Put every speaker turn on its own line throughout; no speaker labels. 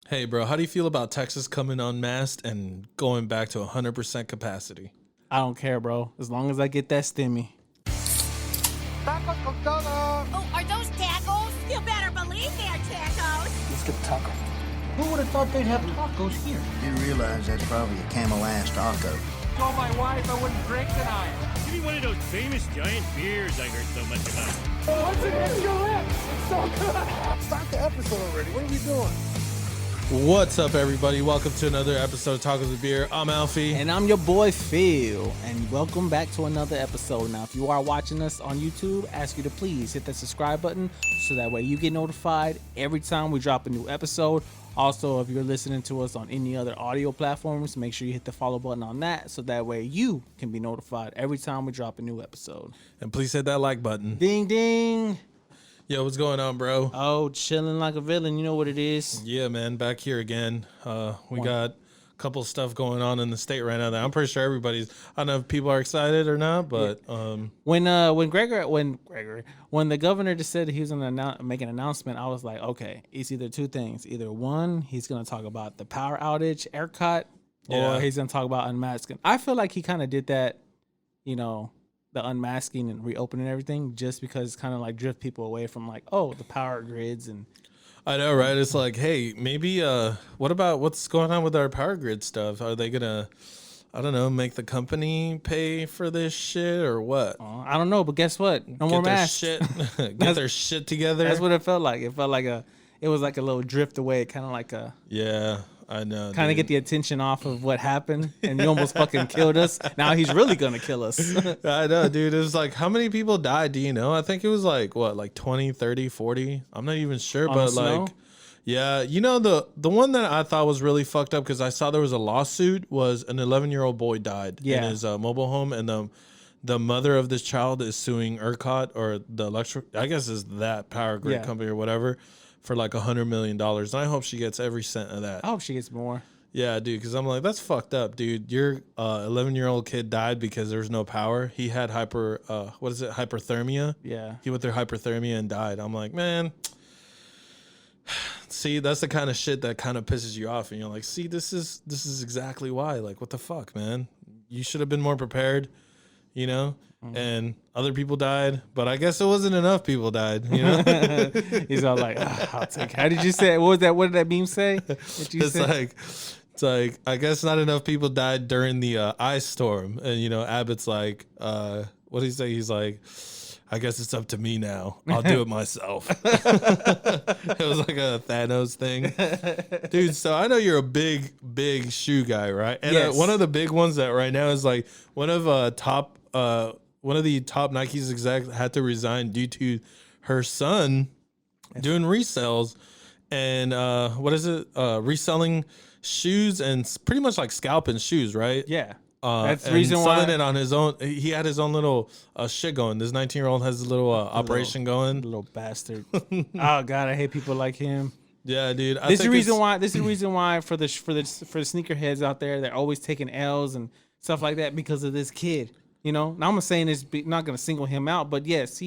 Hey, bro, how do you feel about Texas coming unmasked and going back to 100% capacity?
I don't care, bro. As long as I get that stimmy.
Tacos con todo.
Oh, are those tacos? You better believe they're tacos.
Let's get the taco. Who would have thought they'd have tacos here?
Didn't realize that's probably a Camel ass taco.
Told my wife I wouldn't drink tonight.
Give me one of those famous giant beers I heard so much about.
What's it in your lips? It's so good. Start the episode already. What are we doing?
What's up, everybody? Welcome to another episode of Tacos with Beer. I'm Alfie.
And I'm your boy Phil. And welcome back to another episode. Now, if you are watching us on YouTube, I ask you to please hit that subscribe button so that way you get notified every time we drop a new episode. Also, if you're listening to us on any other audio platforms, make sure you hit the follow button on that so that way you can be notified every time we drop a new episode.
And please hit that like button.
Ding, ding.
Yo, what's going on, bro?
Oh, chilling like a villain. You know what it is.
Yeah, man, back here again. We got a couple stuff going on in the state right now that I'm pretty sure everybody's. I don't know if people are excited or not, but
When the governor just said he was gonna make an announcement, I was like, okay, it's either two things. Either one, he's gonna talk about the power outage, ERCOT,
Yeah.
or he's gonna talk about unmasking. I feel like he kind of did that, the unmasking and reopening everything, just because it's kind of like drift people away from like, oh, the power grids and.
I know, right? It's like, hey, maybe what about what's going on with our power grid stuff? Are they gonna, I don't know, make the company pay for this shit or what?
I don't know, but guess what? No more masks.
Get their shit together.
That's what it felt like. It felt like it was like a little drift away, kind of like a.
Yeah, I know.
Kind of get the attention off of what happened, and you almost fucking killed us. Now he's really gonna kill us.
I know, dude. It was like, how many people died? Do you know? I think it was like, what, like 20, 30, 40? I'm not even sure, but
snow?
like, yeah. You know, the one that I thought was really fucked up because I saw there was a lawsuit was an 11-year-old boy died in his mobile home, and the mother of this child is suing ERCOT or the electric, I guess is that power grid company or whatever, for like $100 million. And I hope she gets every cent of that.
I hope she gets more.
Yeah, dude, because I'm like, that's fucked up, dude. Your 11-year-old kid died because there was no power. He had hyperthermia.
Yeah.
He went through hyperthermia and died. I'm like, man, see, that's the kind of shit that kind of pisses you off. And you're like, see, this is exactly why. Like, what the fuck, man? You should have been more prepared, you know? And other people died, but I guess it wasn't enough people died, you know?
He's all like, I'll take it. How did you say it? What was that? What did that meme say?
It's like, I guess not enough people died during the ice storm. And, you know, Abbott's like, what did he say? He's like, I guess it's up to me now. I'll do it myself. It was like a Thanos thing. Dude, so I know you're a big shoe guy, right? And
yes.
One of the big ones that right now is like one of the top Nike's execs had to resign due to her son doing resales and reselling shoes and pretty much like scalping shoes, right?
Yeah. That's the
and
reason
selling
why
it on his own. He had his own little shit going. This 19-year-old has a little operation going.
little bastard. Oh God, I hate people like him.
Yeah, dude.
This is the reason why for the sneakerheads out there, they're always taking L's and stuff like that because of this kid. You know, now I'm saying this, not going to single him out, but yes,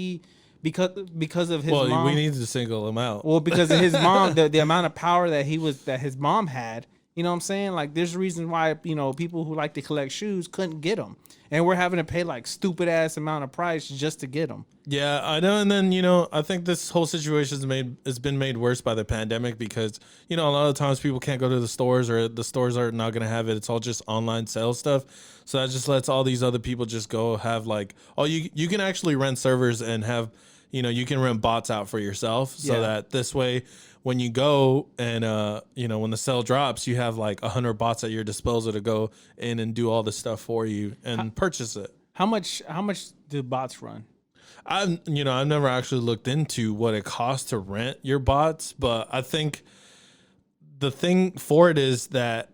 because of his mom.
Well, we need to single him out.
Well, because of his mom, the amount of power that his mom had. You know what I'm saying? Like, there's a reason why, people who like to collect shoes couldn't get them. And we're having to pay, like, stupid-ass amount of price just to get them.
Yeah, I know. And then, I think this whole situation has been made worse by the pandemic because, a lot of times people can't go to the stores or the stores are not going to have it. It's all just online sales stuff. So that just lets all these other people just go have, like, you can actually rent servers and have, you can rent bots out for yourself so that this way when you go and, when the sale drops, you have like 100 bots at your disposal to go in and do all this stuff for you and purchase it.
How much do bots run?
I've never actually looked into what it costs to rent your bots, but I think the thing for it is that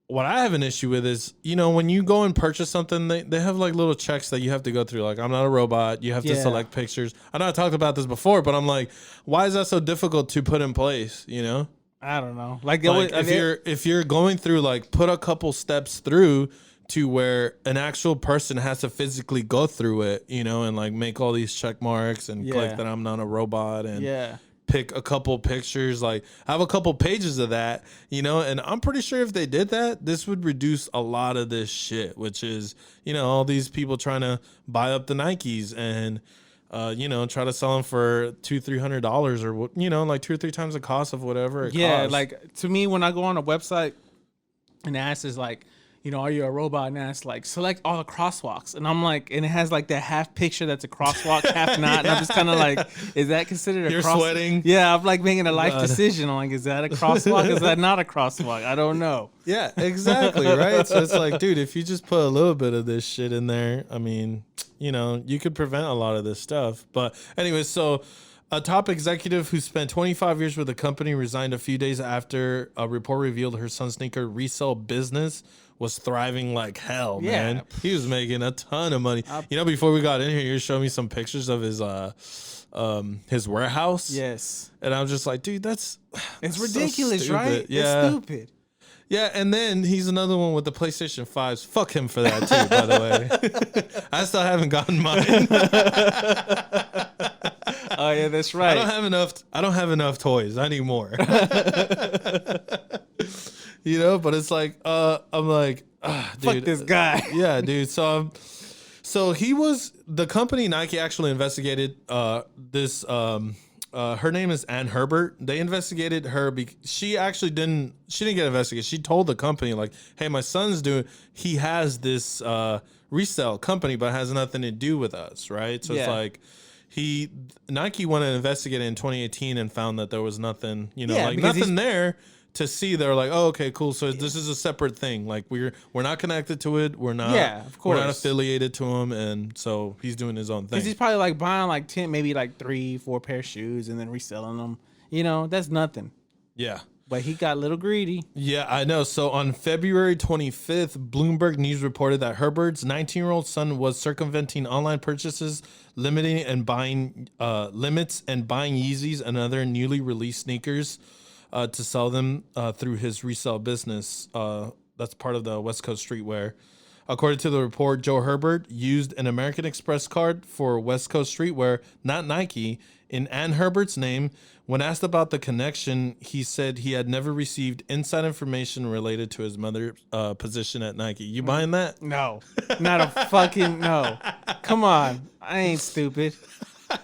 what I have an issue with is, when you go and purchase something, they have like little checks that you have to go through. Like, I'm not a robot. You have to select pictures. I know I talked about this before, but I'm like, why is that so difficult to put in place?
I don't know.
If you're going through, like, put a couple steps through to where an actual person has to physically go through it, and like make all these check marks and click that I'm not a robot and pick a couple pictures, like have a couple pages of that, you know. And I'm pretty sure if they did that, this would reduce a lot of this shit, which is, you know, all these people trying to buy up the Nikes and you know, try to sell them for $200-$300 or, you know, like 2 or 3 times the cost of whatever it costs.
Like to me, when I go on a website and it asks like, you know, are you a robot? And it's like, select all the crosswalks. And I'm like, and it has like that half picture that's a crosswalk, half not. And I'm just kind of like, is that considered a
You're
crosswalk?
sweating.
Yeah, I'm like making a life decision. I'm like, is that a crosswalk? Is that not a crosswalk? I don't know.
Yeah, exactly, right? So it's like, dude, if you just put a little bit of this shit in there, I mean, you know, you could prevent a lot of this stuff. But anyway, so a top executive who spent 25 years with the company resigned a few days after a report revealed her son's sneaker resale business was thriving like hell,
Yeah.
man. He was making a ton of money. You know, before we got in here, you were showing me some pictures of his warehouse.
Yes.
And I was just like, dude,
It's
so
ridiculous,
stupid.
right?
Yeah.
It's stupid.
Yeah, and then he's another one with the PlayStation 5s. Fuck him for that too, by the way. I still haven't gotten mine.
Oh yeah, that's right.
I don't have enough toys. I need more. You know, but it's like I'm like, dude,
Fuck this guy.
Yeah, dude. So he was the company Nike actually investigated this her name is Ann Herbert. They investigated her she didn't get investigated. She told the company like, "Hey, my son's he has this resale company, but it has nothing to do with us," right? So it's like Nike went and investigated in 2018 and found that there was nothing, you know, like nothing there to see. They're like, "Oh, okay, cool. So this is a separate thing. Like we're not connected to it. We're not.
Yeah, of course.
We're not affiliated to him, and so he's doing his own thing."
Because he's probably like buying like 10, maybe like 3-4 pair of shoes and then reselling them. You know, that's nothing.
Yeah.
But he got a little greedy.
Yeah, I know. So on February 25th, Bloomberg News reported that Herbert's 19-year-old son was circumventing online purchases, limiting and buying limits and buying Yeezys and other newly released sneakers to sell them through his resale business. That's part of the West Coast Streetwear. According to the report, Joe Herbert used an American Express card for West Coast Streetwear, not Nike, in Ann Herbert's name. When asked about the connection, he said he had never received inside information related to his mother's position at Nike. You buying that?
No, not a fucking no. Come on, I ain't stupid.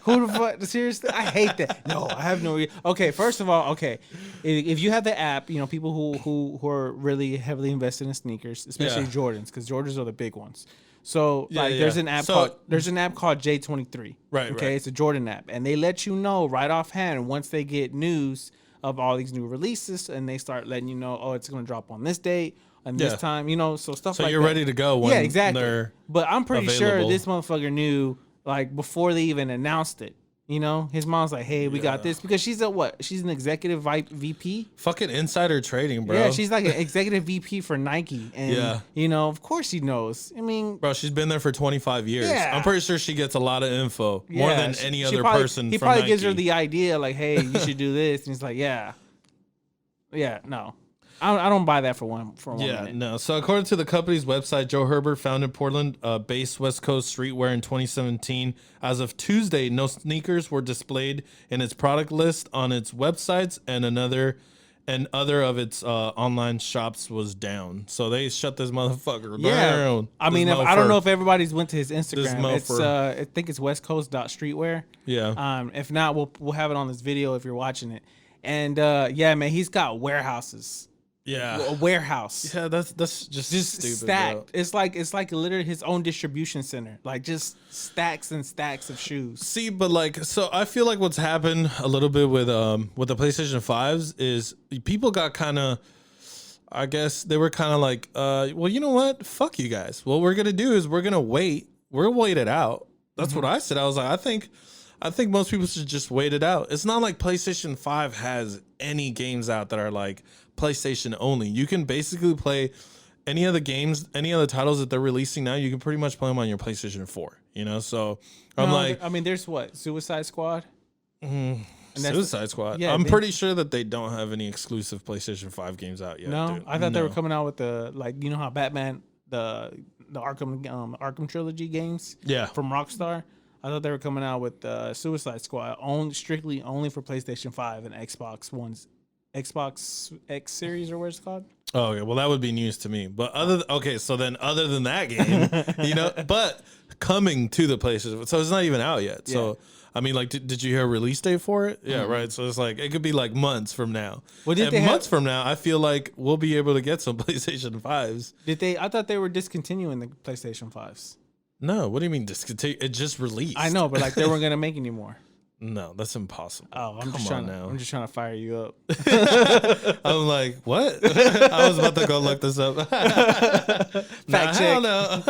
Who the fuck? Seriously, I hate that. No, I have no. Okay, first of all, okay, if you have the app, you know, people who are really heavily invested in sneakers, especially Jordans, because Jordans are the big ones. So there's an app called J23.
Right.
Okay,
right.
it's a Jordan app, and they let you know right offhand once they get news of all these new releases, and they start letting you know, oh, it's gonna drop on this date and this time, you know, so stuff.
So
like
you're
that.
ready to go when
exactly. But I'm pretty sure
available.
this motherfucker knew like before they even announced it. You know, his mom's like, "Hey, we got this," because she's she's an executive VP.
Fucking insider trading, bro.
Yeah, she's like an executive VP for Nike, and you know, of course she knows. I mean,
bro, she's been there for 25 years.
Yeah.
I'm pretty sure she gets a lot of info, more than any other person.
He
from
probably
Nike.
gives her the idea, like, "Hey, you should do this," and he's like, "Yeah, no." I don't buy that for one minute.
No. So according to the company's website, Joe Herbert founded Portland-based West Coast Streetwear in 2017. As of Tuesday, no sneakers were displayed in its product list on its websites, and other of its online shops was down. So they shut this motherfucker down.
I mean, I don't know if everybody's went to his Instagram. It's I think it's westcoast.streetwear.
Yeah.
If not, we'll have it on this video if you're watching it. And yeah, man, he's got warehouses.
Yeah,
A warehouse.
Yeah, that's just stupid,
stacked.
bro.
It's like literally his own distribution center. Like just stacks and stacks of shoes.
See, but like, so I feel like what's happened a little bit with the PlayStation 5s is people got kind of, I guess they were kind of like, well, you know what? Fuck you guys. What we're gonna do is we're gonna wait. We'll wait it out. That's what I said. I was like, I think most people should just wait it out. It's not like PlayStation 5 has any games out that are like PlayStation only. You can basically play any of the games, any of the titles that they're releasing now. You can pretty much play them on your PlayStation 4, you know? So I
mean, there's what? Suicide Squad?
Suicide Squad.
Yeah,
I'm pretty sure that they don't have any exclusive PlayStation 5 games out yet.
No,
dude.
I thought they were coming out with the, like, you know how Batman, the Arkham trilogy games
Yeah.
from Rockstar. I thought they were coming out with Suicide Squad strictly only for PlayStation 5 and Xbox X series or what it's called.
Oh, okay. Well, that would be news to me. But other than that game, but coming to the PlayStation, so it's not even out yet. So I mean, like, did you hear a release date for it? Yeah, right. So it's like it could be like months from now.
Well,
months from now, I feel like we'll be able to get some PlayStation 5s.
Did they? I thought they were discontinuing the PlayStation 5s.
No, what do you mean discontinue? It just released.
I know, but like they weren't gonna make any more.
No, that's impossible.
Oh, I'm just trying to fire you up.
I'm like, what? I was about to go look this up.
Fact check.
Hell no.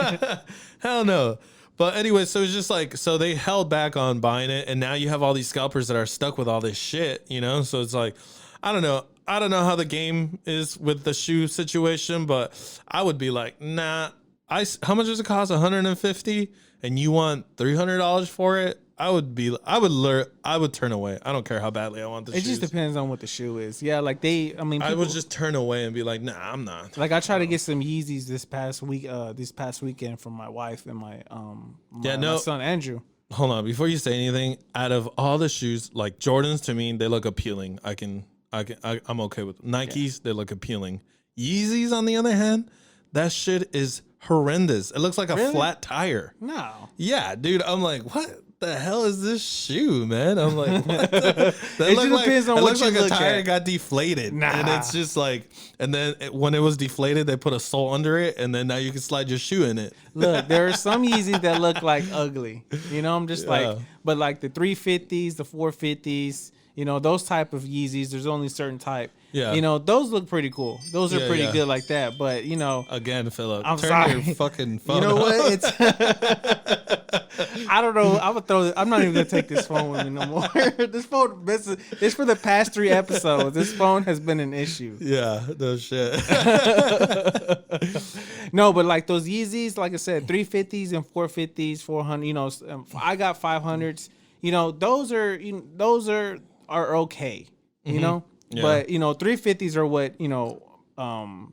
Hell no. But anyway, so it's just like, so they held back on buying it, and now you have all these scalpers that are stuck with all this shit, So it's like, I don't know. I don't know how the game is with the shoe situation, but I would be like, nah. How much does it cost? $150, and you want $300 for it? I would turn away. I don't care how badly I want the shoes.
It just depends on what the shoe is. Yeah, like
I would just turn away and be like, nah, I'm not.
Like I tried to get some Yeezys this past weekend from my wife and my son Andrew.
Hold on, before you say anything, out of all the shoes, like Jordans to me, they look appealing. I'm okay with Nikes. They look appealing. Yeezys, on the other hand, that shit is horrendous. It looks like a flat tire.
No.
Yeah, dude. I'm like, what the hell is this shoe, man? I'm like, what? That
depends on what you
like
look
a tire
at.
got deflated.
Nah.
And it's just like, and then when it was deflated, they put a sole under it, and then now you can slide your shoe in it.
Look, there are some Yeezys that look like ugly. I'm just like, but like the 350s, the 450s, those type of Yeezys, there's only certain type.
Yeah.
Those look pretty cool. Those are pretty good like that. But,
Again, Philip,
I'm
turn
sorry.
your fucking phone
You know
off.
what? It's I don't know. I'm gonna throw it. I'm not even gonna take this phone with me no more. This phone, it's for the past 3 episodes. This phone has been an issue.
Yeah, no shit.
No, but like those Yeezys, like I said, 350s and 450s, 400. I got 500s. Those are okay.
Yeah.
But 350s are what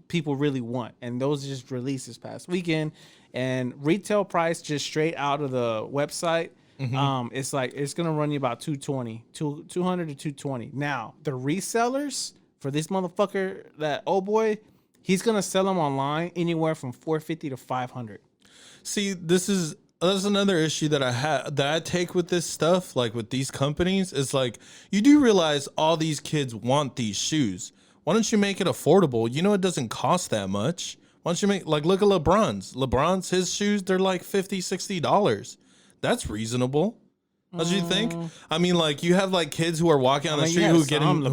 people really want, and those just released this past weekend. And retail price just straight out of the website, it's like it's gonna run you about 200 to 220. Now the resellers for this motherfucker, that old boy, he's gonna sell them online anywhere from 450 to 500.
See, that's another issue that I take with this stuff, like with these companies, is like, you do realize all these kids want these shoes. Why don't you make it affordable? It doesn't cost that much. Why don't you make, like, look at LeBron's his shoes, they're like $50, $60. That's reasonable. Don't you think? I mean, like, you have like kids who are walking on the street who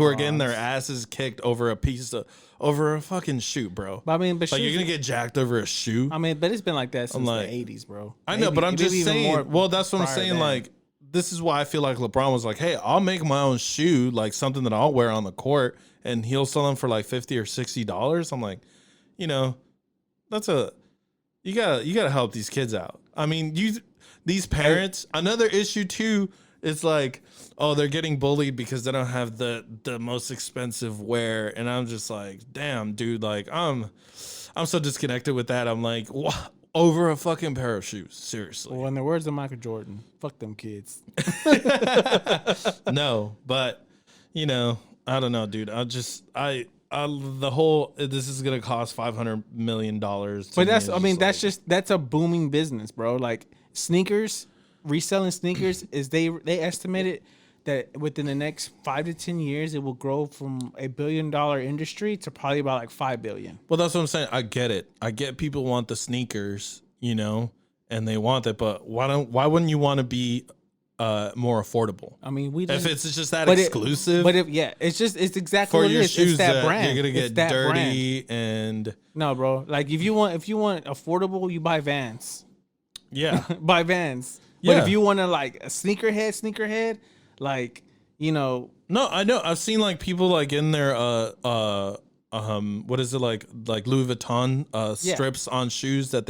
are getting their asses kicked over a fucking shoe, bro.
But I mean,
like, you're gonna get jacked over a shoe.
I mean, but it's been like that since the 80s, bro.
I know, but I'm just saying. Well, that's what I'm saying. Like, this is why I feel like LeBron was like, "Hey, I'll make my own shoe, like something that I'll wear on the court, and he'll sell them for like $50 or $60." I'm like, that's you gotta help these kids out. I mean, these parents. Another issue too is like, oh, they're getting bullied because they don't have the most expensive wear, and I'm just like, damn, dude, like I'm so disconnected with that. I'm like, what? Over a fucking pair of shoes, seriously.
Well, in the words of Michael Jordan, fuck them kids.
No, but I don't know, dude. This is gonna cost $500 million.
But that's a booming business, bro. Like sneakers, reselling sneakers they estimated that within the next 5 to 10 years it will grow from $1 billion industry to probably about like $5 billion.
Well, that's what I'm saying. I get it. I get people want the sneakers, and they want it, but why wouldn't you want to be more affordable?
I mean,
if it's just that exclusive.
It's exactly
for
what
your
it is.
shoes
It's that brand.
You're gonna get dirty and
no, bro. Like if you want affordable, you buy Vans.
Yeah,
buy Vans. But if you want to like a sneakerhead, like
No, I know. I've seen like people like in their what is it like Louis Vuitton strips on shoes that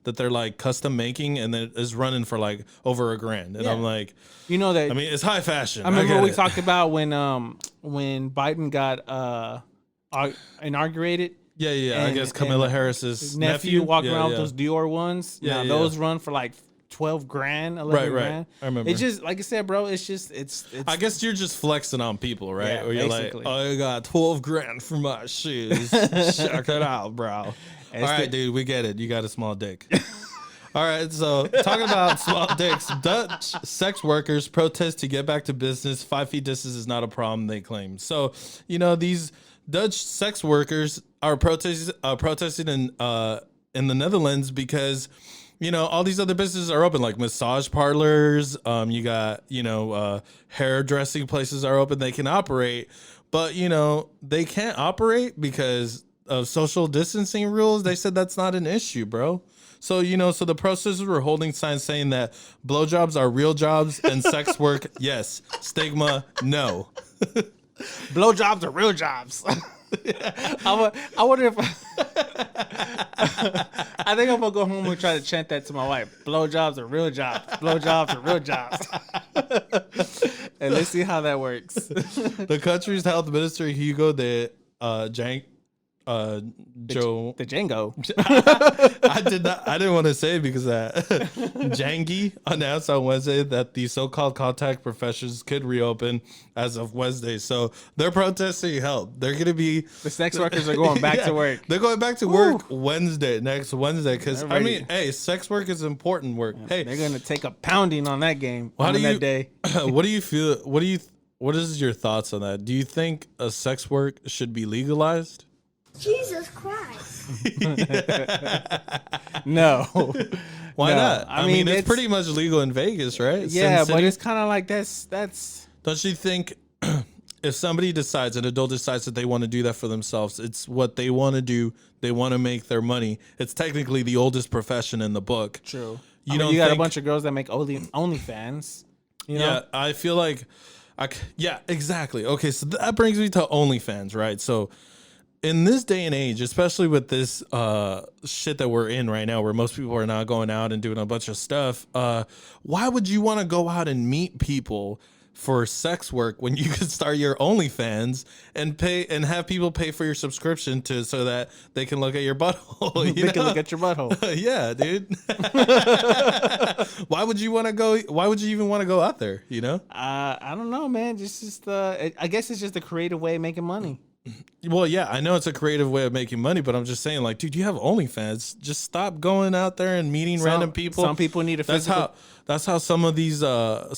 they're like custom making, and then it's running for like over $1,000. And I'm like,
that.
I mean, it's high fashion.
I remember we talked about when Biden got inaugurated.
Yeah. I guess Kamala Harris's
nephew walking around with
yeah.
those Dior ones.
Yeah,
those run for like 12 grand, 11
Right.
grand.
I remember.
It's just like I said, bro. It's
I guess you're just flexing on people, right?
Yeah,
Or you're
basically.
like, I got 12 grand for my shoes. Check it out, bro. All right, dude, we get it. You got a small dick. All right, so talking about small dicks, Dutch sex workers protest to get back to business. 5 feet distance is not a problem, they claim. So, these Dutch sex workers are protesting in the Netherlands because, all these other businesses are open, like massage parlors. You got, hairdressing places are open. They can operate, but, they can't operate because of social distancing rules. They said that's not an issue, bro. So, so the protesters were holding signs saying that blowjobs are real jobs and sex work, yes. Stigma, no.
blowjobs are real jobs. I wonder if I think I'm gonna go home and try to chant that to my wife. Blowjobs are real jobs. Blowjobs are real jobs. And let's see how that works.
The country's health minister Hugo de Joe.
The Django.
I didn't want to say it because Jangi announced on Wednesday that the so-called contact professions could reopen as of Wednesday. So they're protesting help. They're going to be
The sex workers are going back to work.
They're going back to work next Wednesday. Because hey, sex work is important work. Hey,
They're gonna take a pounding on that game.
How do you-
that day?
what do you feel? What is your thoughts on that? Do you think a sex work should be legalized?
Jesus Christ.
No.
Why
No.
not?
I mean,
it's pretty much legal in Vegas, right?
Yeah,
Sin
but
City.
it's kind of like that's
Don't you think if somebody decides, an adult decides that they want to do that for themselves, it's what they want to do. They want to make their money. It's technically the oldest profession in the book.
true.
You
You
don't
got a
think-
bunch of girls that make OnlyFans. You know?
Yeah, I feel like, yeah, exactly. Okay, so that brings me to OnlyFans, right? So in this day and age, especially with this shit that we're in right now, where most people are not going out and doing a bunch of stuff, why would you want to go out and meet people for sex work when you could start your OnlyFans and pay and have people pay for your subscription so that they can look at your butthole? You
They can look at your butthole.
Yeah, dude. Why would you want to go? Why would you even want to go out there?
I don't know, man. Just I guess it's just a creative way of making money.
Well, yeah, I know it's a creative way of making money, but I'm just saying, like, dude, you have OnlyFans. Just stop going out there and meeting random people.
Some people need a physical.
That's how some of these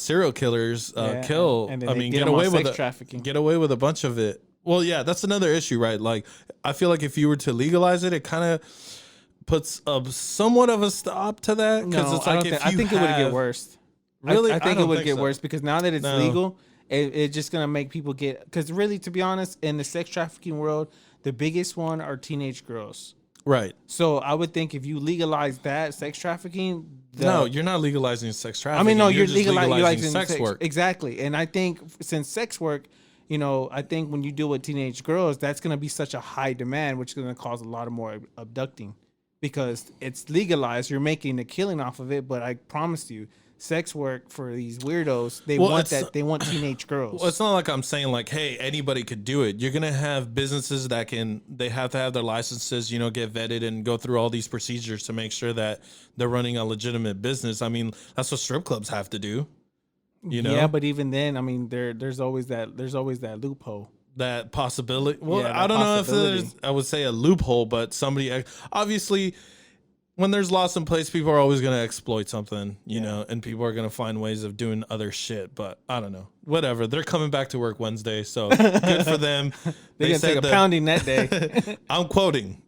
serial killers kill.
and then
I
they
mean,
get
get
them on
away with
sex trafficking.
Get away with a bunch of it. Well, yeah, that's another issue, right? Like, I feel like if you were to legalize it, it kind of puts somewhat of a stop to that.
No,
it's
I
like
don't think. I think it would get worse.
Really,
I think it
don't
would get
so.
worse because now that it's
No.
legal, it's just gonna make people get. Because really, to be honest, in the sex trafficking world, the biggest one are teenage girls.
Right.
So I would think if you legalize that sex trafficking,
No, you're not legalizing sex trafficking.
I mean, no, you're
just
legalizing
sex work.
Exactly. And I think since sex work, I think when you deal with teenage girls, that's going to be such a high demand, which is going to cause a lot of more abducting because it's legalized. You're making a killing off of it. But I promise you, sex work for these weirdos, they they want teenage girls.
Well, it's not like I'm saying like, hey, anybody could do it. You're gonna have businesses that they have to have their licenses, get vetted and go through all these procedures to make sure that they're running a legitimate business. I mean, that's what strip clubs have to do.
Yeah, but even then, I mean, there's always that loophole.
That possibility. Well,
Yeah,
I
that
don't know if
possibility.
there's, I would say a loophole, but somebody obviously. When there's laws in place, people are always going to exploit something, you know, and people are going to find ways of doing other shit. But I don't know. Whatever. They're coming back to work Wednesday, so good for them.
They're going to take a pounding that day.
I'm quoting.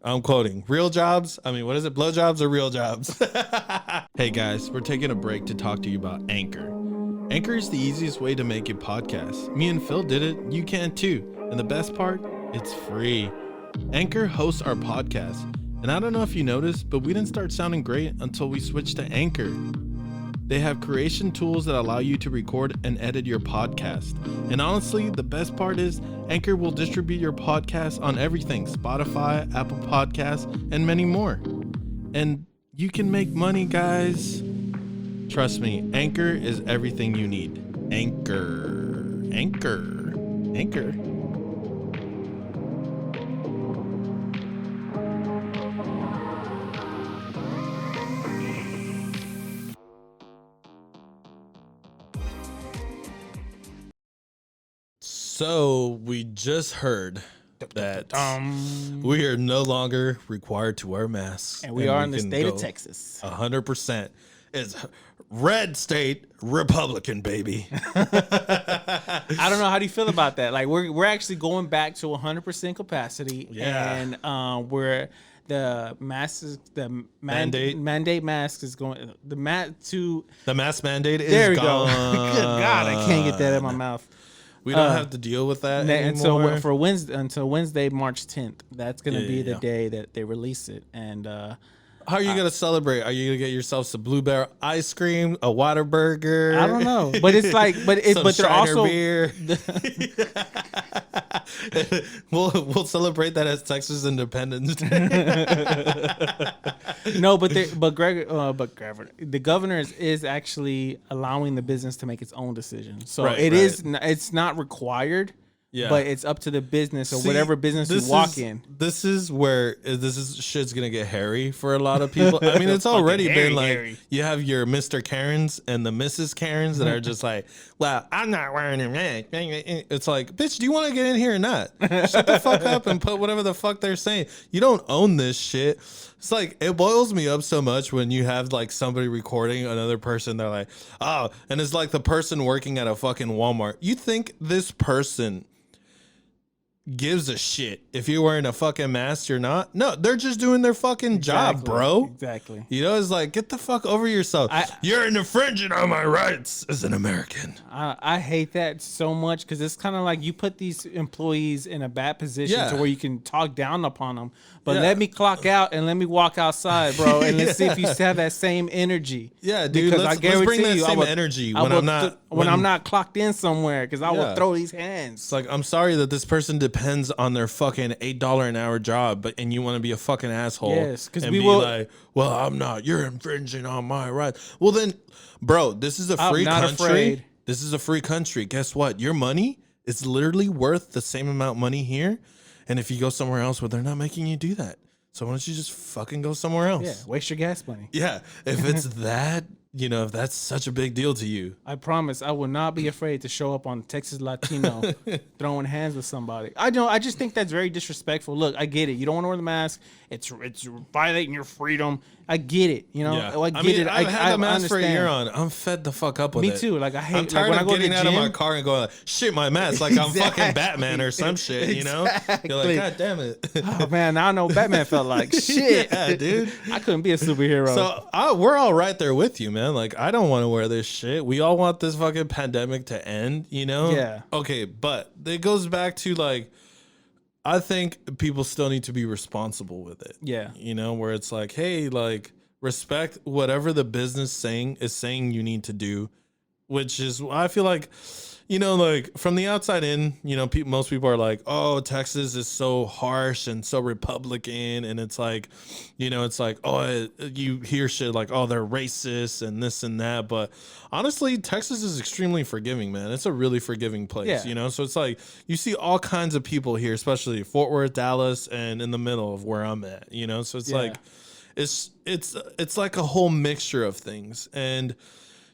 Real jobs. I mean, what is it? Blowjobs or real jobs? Hey, guys, we're taking a break to talk to you about Anchor. Anchor is the easiest way to make a podcast. Me and Phil did it. You can too. And the best part, it's free. Anchor hosts our podcast. And I don't know if you noticed, but we didn't start sounding great until we switched to Anchor. They have creation tools that allow you to record and edit your podcast. And honestly, the best part is Anchor will distribute your podcast on everything: Spotify, Apple Podcasts, and many more. And you can make money, guys. Trust me, Anchor is everything you need. Anchor. So we just heard that we are no longer required to wear masks,
And we are in the
can
state of
go
Texas.
100%. It's red state Republican, baby.
I don't know. How do you feel about that? Like we're actually going back to 100% capacity,
Yeah.
and we're the masks, the mandate mask is going the
mask mandate is
there we
gone.
go. Good God, I can't get that in my mouth.
We don't have to deal with that
And so
anymore.
for Wednesday, March 10th, that's going to be the
yeah.
day that they release it. And
How are you gonna celebrate? Are you gonna get yourself some blueberry ice cream, a Whataburger?
I don't know, but it's like, but they're
Shiner
also
beer. We'll celebrate that as Texas Independence Day.
no, but the governor is actually allowing the business to make its own decision. So
Right,
it's not required.
Yeah.
But it's up to the business or
See,
whatever business you walk in.
This is where shit's gonna get hairy for a lot of people. I mean, it's already been like
hairy.
you have your Mr. Karens and the Mrs. Karens that are just like, well, I'm not wearing a mask. It's like, bitch, do you want to get in here or not? Shut the fuck up and put whatever the fuck they're saying. You don't own this shit. It's like, it boils me up so much when you have like somebody recording another person. They're like, oh, and it's like the person working at a fucking Walmart. You think this person gives a shit if you're wearing a fucking mask or not? No, they're just doing their fucking job, bro.
Exactly.
You know, it's like, get the fuck over yourself. You're infringing on my rights as an American.
I hate that so much because it's kind of like you put these employees in a bad position
Yeah.
to where you can talk down upon them. But
Yeah.
let me clock out and let me walk outside, bro, and let's see if you still have that same energy.
Yeah, dude,
Because
let's bring that same energy when
I'm not clocked in somewhere because I will
Yeah.
throw these hands.
It's like, I'm sorry that this person depends on their fucking $8 an hour job, and you want to be a fucking asshole.
Yes, 'cause
and
we
be
will-
like, well, I'm not. You're infringing on my rights. Well, then, bro, this is a
I'm
free
not
country.
afraid.
This is a free country. Guess what? Your money is literally worth the same amount of money here. And if you go somewhere else, well, they're not making you do that. So why don't you just fucking go somewhere else?
Yeah, waste your gas money.
Yeah. If it's that, if that's such a big deal to you.
I promise I will not be afraid to show up on Texas Latino throwing hands with somebody. I just think that's very disrespectful. Look, I get it. You don't want to wear the mask. It's violating your freedom. I get it. I get it.
I've had the mask for a
understand.
year on. I'm fed the fuck up with
Me
it.
too. Like I hate.
I'm tired
like, when
of
I go to
getting
the
out of my
gym-
car and going, like, shit, my mask. Like I'm fucking
Exactly.
Batman or some shit, You're
Exactly.
like, God damn it.
Oh man, now I know what Batman felt like. Shit,
Yeah, dude.
I couldn't be a superhero.
So we're all right there with you, man. Like, I don't want to wear this shit. We all want this fucking pandemic to end,
Yeah.
Okay, but it goes back to like, I think people still need to be responsible with it.
Yeah.
Where it's like, hey, like, respect whatever the business is saying you need to do, which is, I feel like, like from the outside in, most people are like, oh, Texas is so harsh and so Republican. And it's like, oh, you hear shit like, oh, they're racist and this and that. But honestly, Texas is extremely forgiving, man. It's a really forgiving place,
Yeah.
So it's like you see all kinds of people here, especially Fort Worth, Dallas, and in the middle of where I'm at, So it's like, it's like a whole mixture of things. And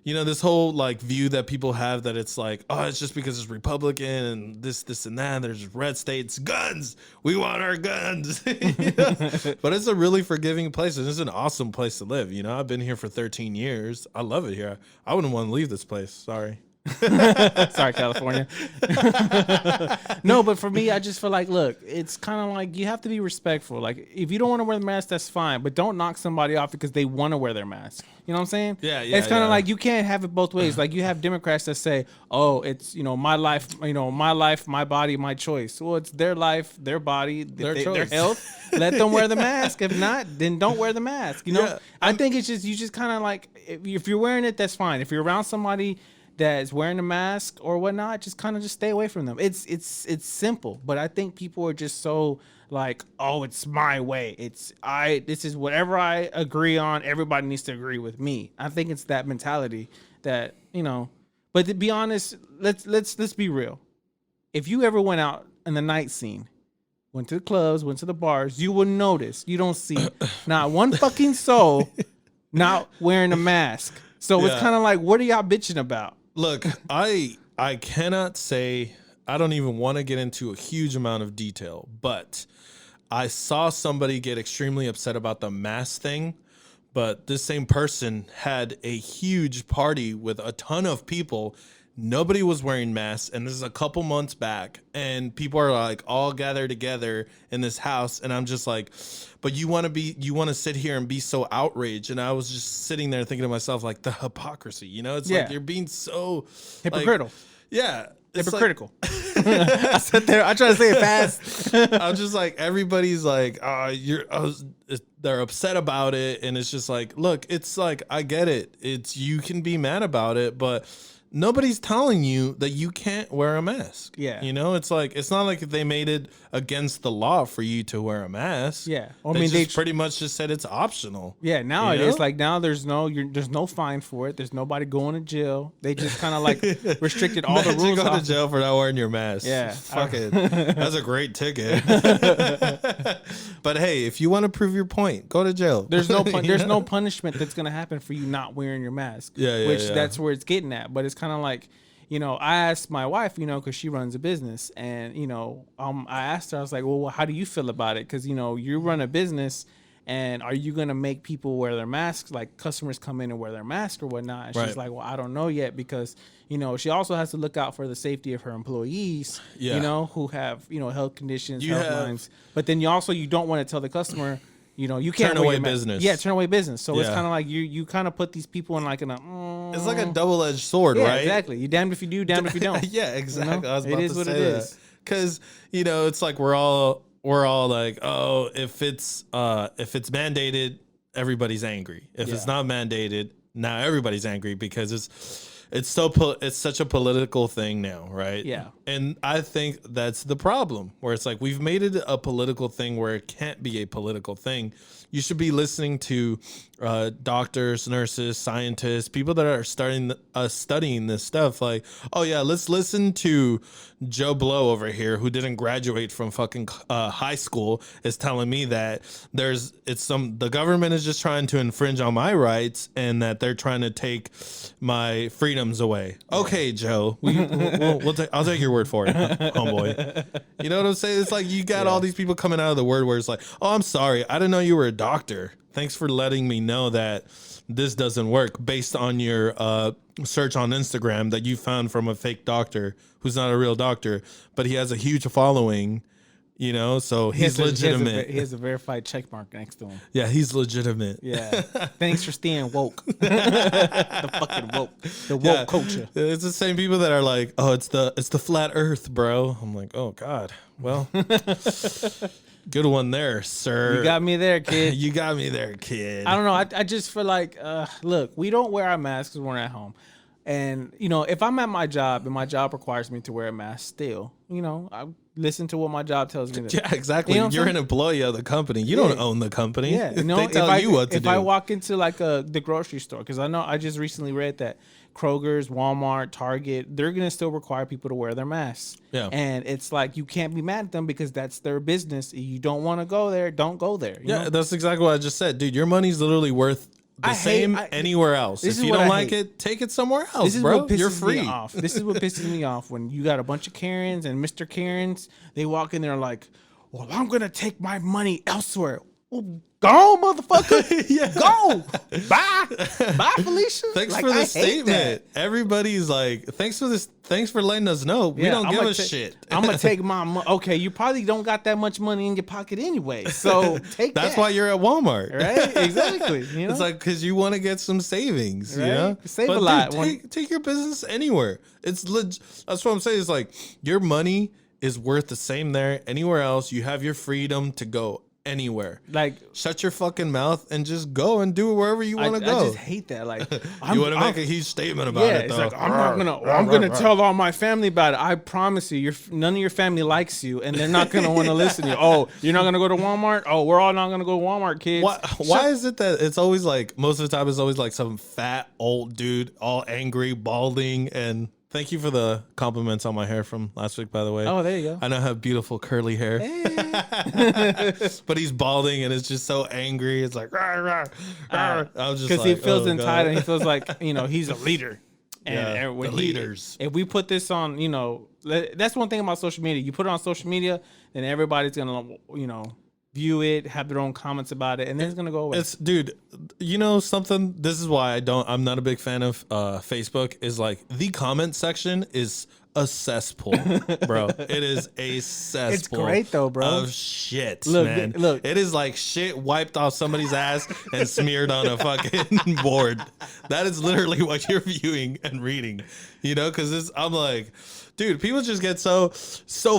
this whole like view that people have that it's like, oh, it's just because it's Republican and this and that. There's red states, guns. We want our guns. But it's a really forgiving place, and it's an awesome place to live. I've been here for 13 years. I love it here. I wouldn't want to leave this place. Sorry.
Sorry, California. No, but for me, I just feel like, look, it's kind of like you have to be respectful. Like, if you don't want to wear the mask, that's fine, but don't knock somebody off because they want to wear their mask. You know what I'm saying?
Yeah.
It's kind of like you can't have it both ways. Like, you have Democrats that say, "Oh, it's my life, my body, my choice." Well, it's their life, their body, their
choice.
health. Let them wear the mask. If not, then don't wear the mask.
Yeah,
I think it's just you just kind of like if you're wearing it, that's fine. If you're around somebody that's wearing a mask or whatnot, just stay away from them. It's simple, but I think people are just so like, oh, it's my way. This is whatever I agree on. Everybody needs to agree with me. I think it's that mentality that, but to be honest, let's be real. If you ever went out in the night scene, went to the clubs, went to the bars, you will notice you don't see not one fucking soul not wearing a mask. So it's
Yeah.
kind of like, what are y'all bitching about?
Look, I cannot say I don't even want to get into a huge amount of detail, but I saw somebody get extremely upset about the mask thing. But this same person had a huge party with a ton of people. Nobody was wearing masks, and this is a couple months back, and people are like all gathered together in this house, and I'm just like, but you want to sit here and be so outraged. And I was just sitting there thinking to myself, like, the hypocrisy, you know? It's like you're being so
hypocritical.
Like, yeah.
Hypocritical. I sat there. I try to say it fast.
I'm just like, everybody's like, they're upset about it. And it's just like, look, it's like, I get it. You can be mad about it, but nobody's telling you that you can't wear a mask.
Yeah.
You know, it's like, it's not like they made it against the law for you to wear a mask.
Yeah.
I mean, they pretty much just said it's optional.
Yeah. Now it is like, now there's no fine for it. There's nobody going to jail. They just kind of like restricted all the rules.
Go to jail for not wearing your mask.
Yeah.
Fuck it. That's a great ticket. But hey, if you want to prove your point, go to jail.
There's no punishment that's going to happen for you not wearing your mask.
Yeah.
That's where it's getting at. But it's kind of like, you know, I asked my wife, you know, because she runs a business, and, you know, I asked her, I was like, well, how do you feel about it? Because, you know, you run a business, and are you going to make people wear their masks? Like, customers come in and wear their mask or whatnot? And she's like, well, I don't know yet, because, you know, she also has to look out for the safety of her employees, you know, who have, you know, health conditions, health lines. But then you don't want to tell the customer, you know, you can't
turn away business.
Yeah, turn away business. So it's kind of like you kind of put these people in like
it's like a double-edged sword,
yeah,
right?
Exactly. You damned if you do, damned if you don't.
Yeah, exactly.
You know?
I was about
it is
to
what
say
it
that.
is.
Because, you know, it's like we're all like, oh, if it's mandated, everybody's angry. If it's not mandated, now everybody's angry because it's such a political thing now, right?
Yeah.
And I think that's the problem, where it's like we've made it a political thing where it can't be a political thing. You should be listening to doctors, nurses, scientists, people that are studying this stuff. Like, oh yeah, let's listen to Joe Blow over here, who didn't graduate from fucking high school, is telling me that the government is just trying to infringe on my rights, and that they're trying to take my freedoms away. Okay, Joe, I'll take your word for it, homeboy. You know what I'm saying? It's like you got all these people coming out of the word where it's like, oh, I'm sorry, I didn't know you were a doctor. Thanks for letting me know that this doesn't work based on your search on Instagram that you found from a fake doctor who's not a real doctor, but he has a huge following, you know, so he's legitimate.
He has a verified check mark next to him.
Yeah, he's legitimate.
Yeah. Thanks for staying woke. The fucking woke. The woke culture.
It's the same people that are like, oh, it's the flat earth, bro. I'm like, oh God. Well, good one there, sir.
You got me there, kid.
You got me there, kid.
I don't know. I just feel like, look, we don't wear our masks when we're at home. And, you know, if I'm at my job and my job requires me to wear a mask still, you know, I listen to what my job tells me to.
Yeah, exactly.
You know
You're an employee of the company. You don't own the company.
Yeah, you know,
they tell you what to
do. If
do.
I walk into like the grocery store, because I know I just recently read that Kroger's, Walmart, Target, they're going to still require people to wear their masks.
Yeah.
And it's like, you can't be mad at them because that's their business. You don't want to go there, don't go there. You know?
That's exactly what I just said. Dude, your money's literally worth the same anywhere else. If you don't like it, take it somewhere else,
this is
bro.
What pisses
You're free.
Me off. This is what pisses me off when you got a bunch of Karens and Mr. Karens. They walk in there like, well, I'm going to take my money elsewhere. Well, go, motherfucker. Yeah. Go. Bye. Bye, Felicia.
Thanks for the statement. Everybody's like, thanks for letting us know. We don't give a shit.
I'm going to take my money. Okay, you probably don't got that much money in your pocket anyway. So take
That's why you're at Walmart.
Right? Exactly. You know?
It's like, because you want to get some savings.
Right?
You know?
Save a lot.
Take your business anywhere. That's what I'm saying. It's like, your money is worth the same there. Anywhere else, you have your freedom to go anywhere.
Like,
shut your fucking mouth and just go and do it wherever you want to go.
I just hate that. Like,
you want to make a huge statement about it, though.
It's like, I'm gonna tell all my family about it. I promise you, none of your family likes you, and they're not gonna want to listen to you. Oh, you're not gonna go to Walmart? Oh, we're all not gonna go to Walmart, kids.
Why is it that it's always like, most of the time it's always like some fat old dude, all angry, balding, and thank you for the compliments on my hair from last week, by the way.
Oh, there you go.
I now have beautiful curly hair. Hey. But he's balding and it's just so angry. It's like, rah, rah, rah. I was just
because he feels entitled. He feels like, you know, he's a leader. And when
the leaders.
if we put this on, that's one thing about social media. You put it on social media, then everybody's gonna, view it, have their own comments about it, and then it's gonna go away.
It's dude, something. This is why I'm not a big fan of Facebook. Is like the comment section is a cesspool, bro. It is a cesspool.
It's great though, bro.
Of shit,
Look,
man.
look.
It is like shit wiped off somebody's ass and smeared on a fucking board. That is literally what you're viewing and reading, because I'm like, dude, people just get so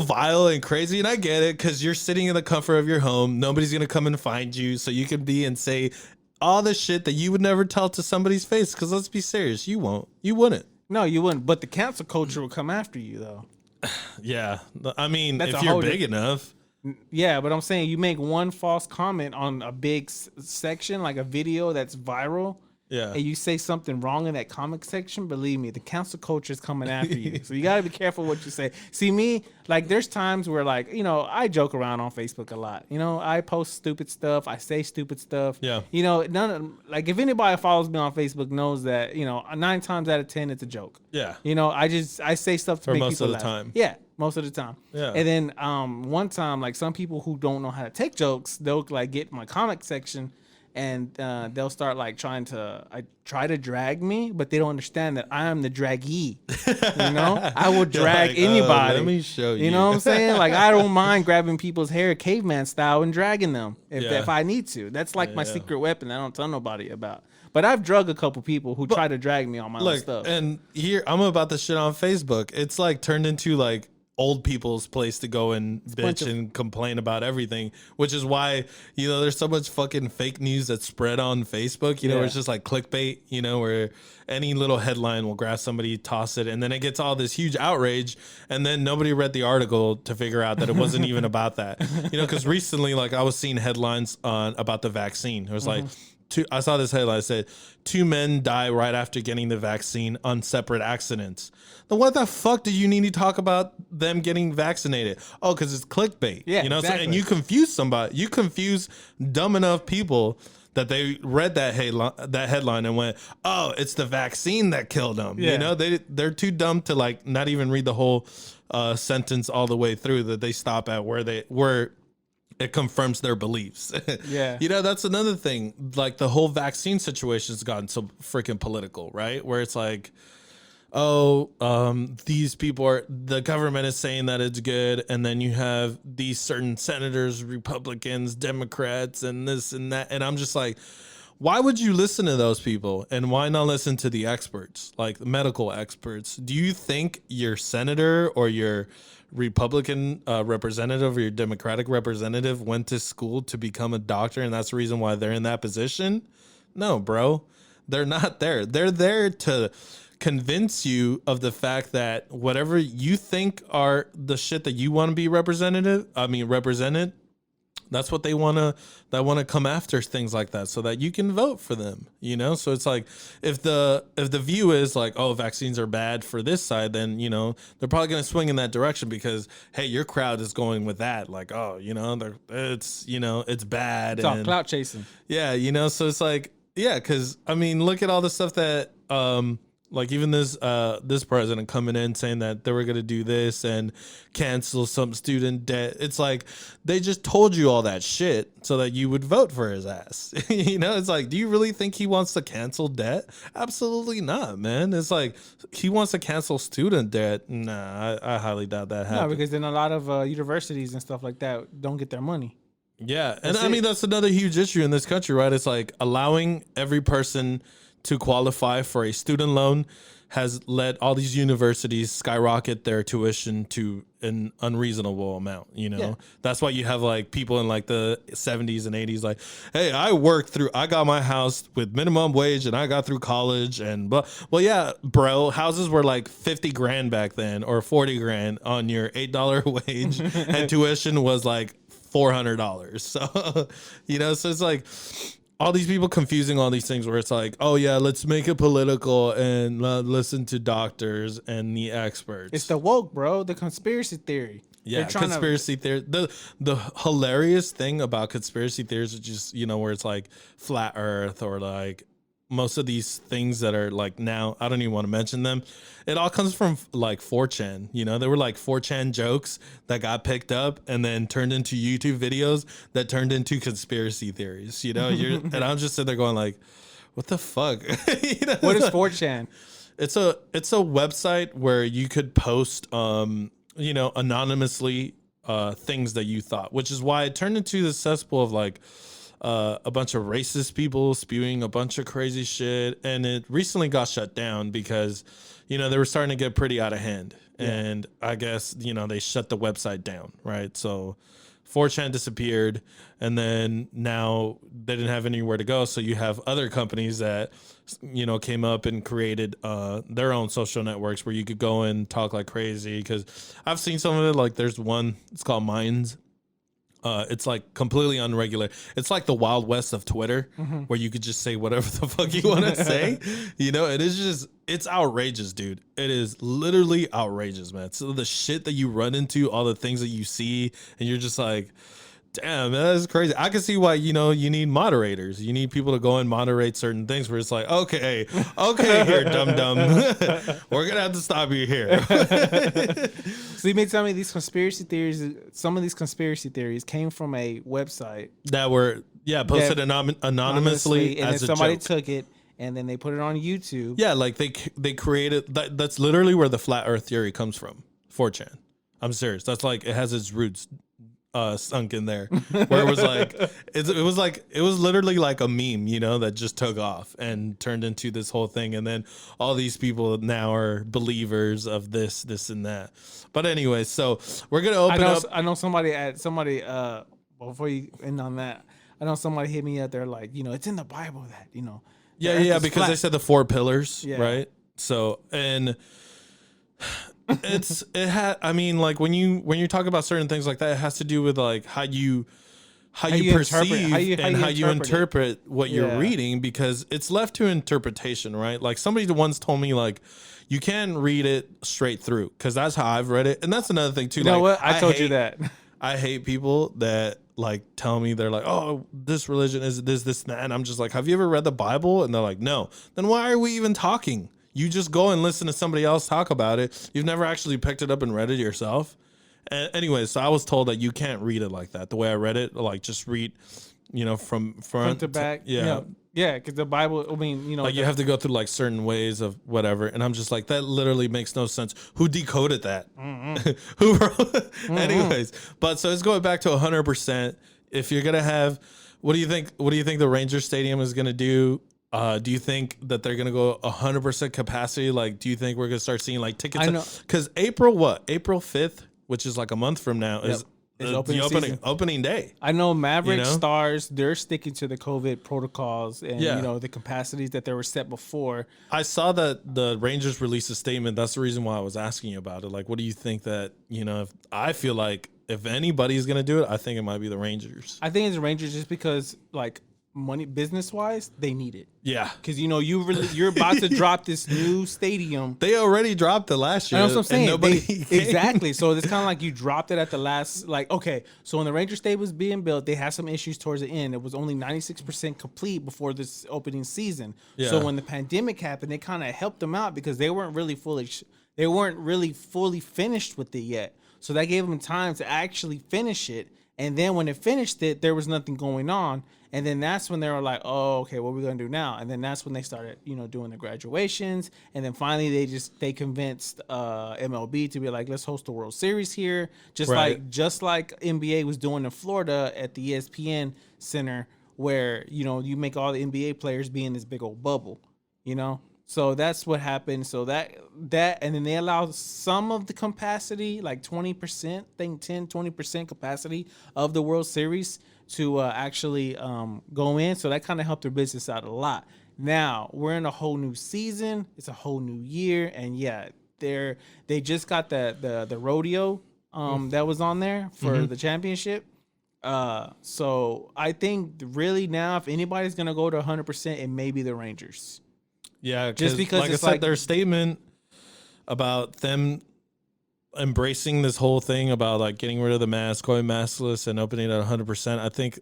vile and crazy, and I get it, because you're sitting in the comfort of your home. Nobody's gonna come and find you, so you can be and say all the shit that you would never tell to somebody's face. Because let's be serious, you wouldn't.
No, you wouldn't. But the cancel culture will come after you, though.
Yeah, I mean,
That's
if you're big enough.
Yeah, but I'm saying you make one false comment on a big section, like a video that's viral.
Yeah.
And you say something wrong in that comment section, believe me, the cancel culture is coming after you. So you got to be careful what you say. See, me, like, there's times where, like, I joke around on Facebook a lot. I post stupid stuff. I say stupid stuff.
Yeah.
If anybody follows me on Facebook knows that, 9 times out of 10, it's a joke.
Yeah.
I say stuff to make
most
people
of the
laugh.
time.
Yeah, most of the time.
Yeah.
And then one time, like, some people who don't know how to take jokes, they'll, like, get in my comment section and they'll start like try to drag me, but they don't understand that I am the draggy. I will drag
like,
anybody.
let me show you.
You know what I'm saying? Like, I don't mind grabbing people's hair caveman style and dragging them if I need to. That's like my secret weapon I don't tell nobody about. But I've drugged a couple people who try to drag me on my own stuff.
And here I'm about this shit on Facebook. It's like turned into like old people's place to go and bitch and complain about everything, which is why there's so much fucking fake news that's spread on Facebook, where it's just like clickbait, where any little headline will grab somebody, toss it, and then it gets all this huge outrage, and then nobody read the article to figure out that it wasn't even about that. Because recently, like, I was seeing headlines about the vaccine. It was like I saw this headline that said 2 men die right after getting the vaccine on separate accidents. Then what the fuck do you need to talk about them getting vaccinated? Oh, because it's clickbait.
Yeah,
exactly.
exactly.
And you confuse somebody. You confuse dumb enough people that they read that headline and went, "Oh, it's the vaccine that killed them."
Yeah.
They're too dumb to like not even read the whole sentence all the way through. That they stop at where it confirms their beliefs.
Yeah.
That's another thing. Like, the whole vaccine situation has gotten so freaking political, right? Where it's like, these people the government is saying that it's good. And then you have these certain senators, Republicans, Democrats, and this and that. And I'm just like, why would you listen to those people? And why not listen to the experts, like the medical experts? Do you think your senator or your Republican representative or your Democratic representative went to school to become a doctor, and that's the reason why they're in that position? No, bro. They're not there. They're there to convince you of the fact that whatever you think are the shit that you want to be represented, that's what they want to come after, things like that, so that you can vote for them, So it's like, if the view is like, oh, vaccines are bad for this side, then, they're probably going to swing in that direction because, hey, your crowd is going with that. Like, oh, it's bad.
It's all clout chasing.
Yeah. So it's like, yeah, because, I mean, look at all the stuff that, like, even this president coming in saying that they were going to do this and cancel some student debt. It's like, they just told you all that shit so that you would vote for his ass. It's like, do you really think he wants to cancel debt? Absolutely not, man. It's like, he wants to cancel student debt. Nah, I highly doubt that happens.
No, because then a lot of universities and stuff like that don't get their money.
Yeah. And I mean, that's another huge issue in this country, right? It's like allowing every person to qualify for a student loan has led all these universities skyrocket their tuition to an unreasonable amount.
Yeah.
That's why you have like people in like the 70s and 80s like, hey, I got my house with minimum wage and I got through college and blah. Well, yeah, bro, houses were like 50 grand back then, or 40 grand on your $8 wage and tuition was like $400. So, so it's like, all these people confusing all these things where it's like, oh yeah, let's make it political and listen to doctors and the experts.
It's the woke, bro. The conspiracy theory.
Yeah, conspiracy theory. The hilarious thing about conspiracy theories is just, where it's like flat earth or like most of these things that are like now, I don't even want to mention them. It all comes from like 4chan. You know, there were like 4chan jokes that got picked up and then turned into YouTube videos that turned into conspiracy theories. You know, and I'm just sitting there going like, what the fuck? You know,
What is 4chan?
It's a website where you could post you know, anonymously things that you thought, which is why it turned into the cesspool of like a bunch of racist people spewing a bunch of crazy shit. And it recently got shut down because, you know, they were starting to get pretty out of hand. Yeah. And I guess, you know, they shut the website down, right? So 4chan disappeared, and then now they didn't have anywhere to go. So you have other companies that, you know, came up and created their own social networks where you could go and talk like crazy. Because I've seen some of it. Like there's one, it's called Minds. It's like completely unregulated. It's like the Wild West of Twitter, where you could just say whatever the fuck you want to say. You know, it is just, it's outrageous, dude. It is literally outrageous, man. So the shit that you run into, all the things that you see, and you're just like, damn, man, that's crazy. I can see why, you know, you need moderators. You need people to go and moderate certain things where it's like, okay, here, dum-dum. We're going to have to stop you here.
So you may tell me these conspiracy theories, some of these conspiracy theories came from a website
that were, posted anonymously
and
as
then
a
somebody
joke.
took it and then they put it on YouTube.
Yeah, like they created, that's literally where the flat earth theory comes from, 4chan. I'm serious. That's like, it has its roots sunk in there, where it was like it was literally like a meme, you know, that just took off and turned into this whole thing, and then all these people now are believers of this and that. But anyway, so we're gonna open up.
I know somebody before you end on that, I know somebody hit me up there like, you know, it's in the Bible that, you know,
Yeah, because
flat.
they said the 4 pillars,
Yeah.
right? So, and I mean, like when you talk about certain things like that, it has to do with like how you perceive and how you interpret what you're reading, because it's left to interpretation, right? Like somebody once told me like, you can read it straight through, because that's how I've read it. And that's another thing too.
You know
like,
what? I told you that.
I hate people that like tell me, they're like, oh, this religion is this, and that. And I'm just like, have you ever read the Bible? And they're like, no. Then why are we even talking? You just go and listen to somebody else talk about it. You've never actually picked it up and read it yourself. And anyway, so I was told that you can't read it like that. The way I read it, like just read, you know, from front
to back.
Yeah.
Yeah, because the Bible, I mean, you know.
Like you have to go through like certain ways of whatever. And I'm just like, that literally makes no sense. Who decoded that? Who wrote Anyways, but so it's going back to 100%. If you're going to have, what do you think the Rangers Stadium is going to do? Do you think that they're going to go 100% capacity? Like, do you think we're going to start seeing like tickets? Because April 5th, which is like a month from now, is the opening day.
I know Maverick Stars, they're sticking to the COVID protocols and, you know, the capacities that they were set before.
I saw that the Rangers released a statement. That's the reason why I was asking you about it. Like, what do you think that, you know, I feel like if anybody's going to do it, I think it might be the Rangers.
I think it's the Rangers just because, like, money business wise, they need it.
Yeah,
because you know you're about to drop this new stadium.
They already dropped it last year.
That's what I'm saying. Exactly. So it's kind of like you dropped it at the last. Like, okay, so when the Ranger Stadium was being built, they had some issues towards the end. It was only 96% complete before this opening season. Yeah. So when the pandemic happened, they kind of helped them out because they weren't really fully finished with it yet. So that gave them time to actually finish it. And then when it finished it, there was nothing going on. And then that's when they were like, oh, okay, what are we going to do now? And then that's when they started, you know, doing the graduations. And then finally they convinced MLB to be like, let's host the World Series here. Just like NBA was doing in Florida at the ESPN Center, where, you know, you make all the NBA players be in this big old bubble, you know? So that's what happened. So that and then they allowed some of the capacity, like 20%, I think 10-20% capacity of the World Series to actually go in. So that kind of helped their business out a lot. Now we're in a whole new season. It's a whole new year, and yeah, they just got the rodeo that was on there for the championship. So I think really now, if anybody's gonna go to 100%, it may be the Rangers.
Yeah,
just because,
like I said, their statement about them embracing this whole thing about like getting rid of the mask, going maskless, and opening at 100%. I think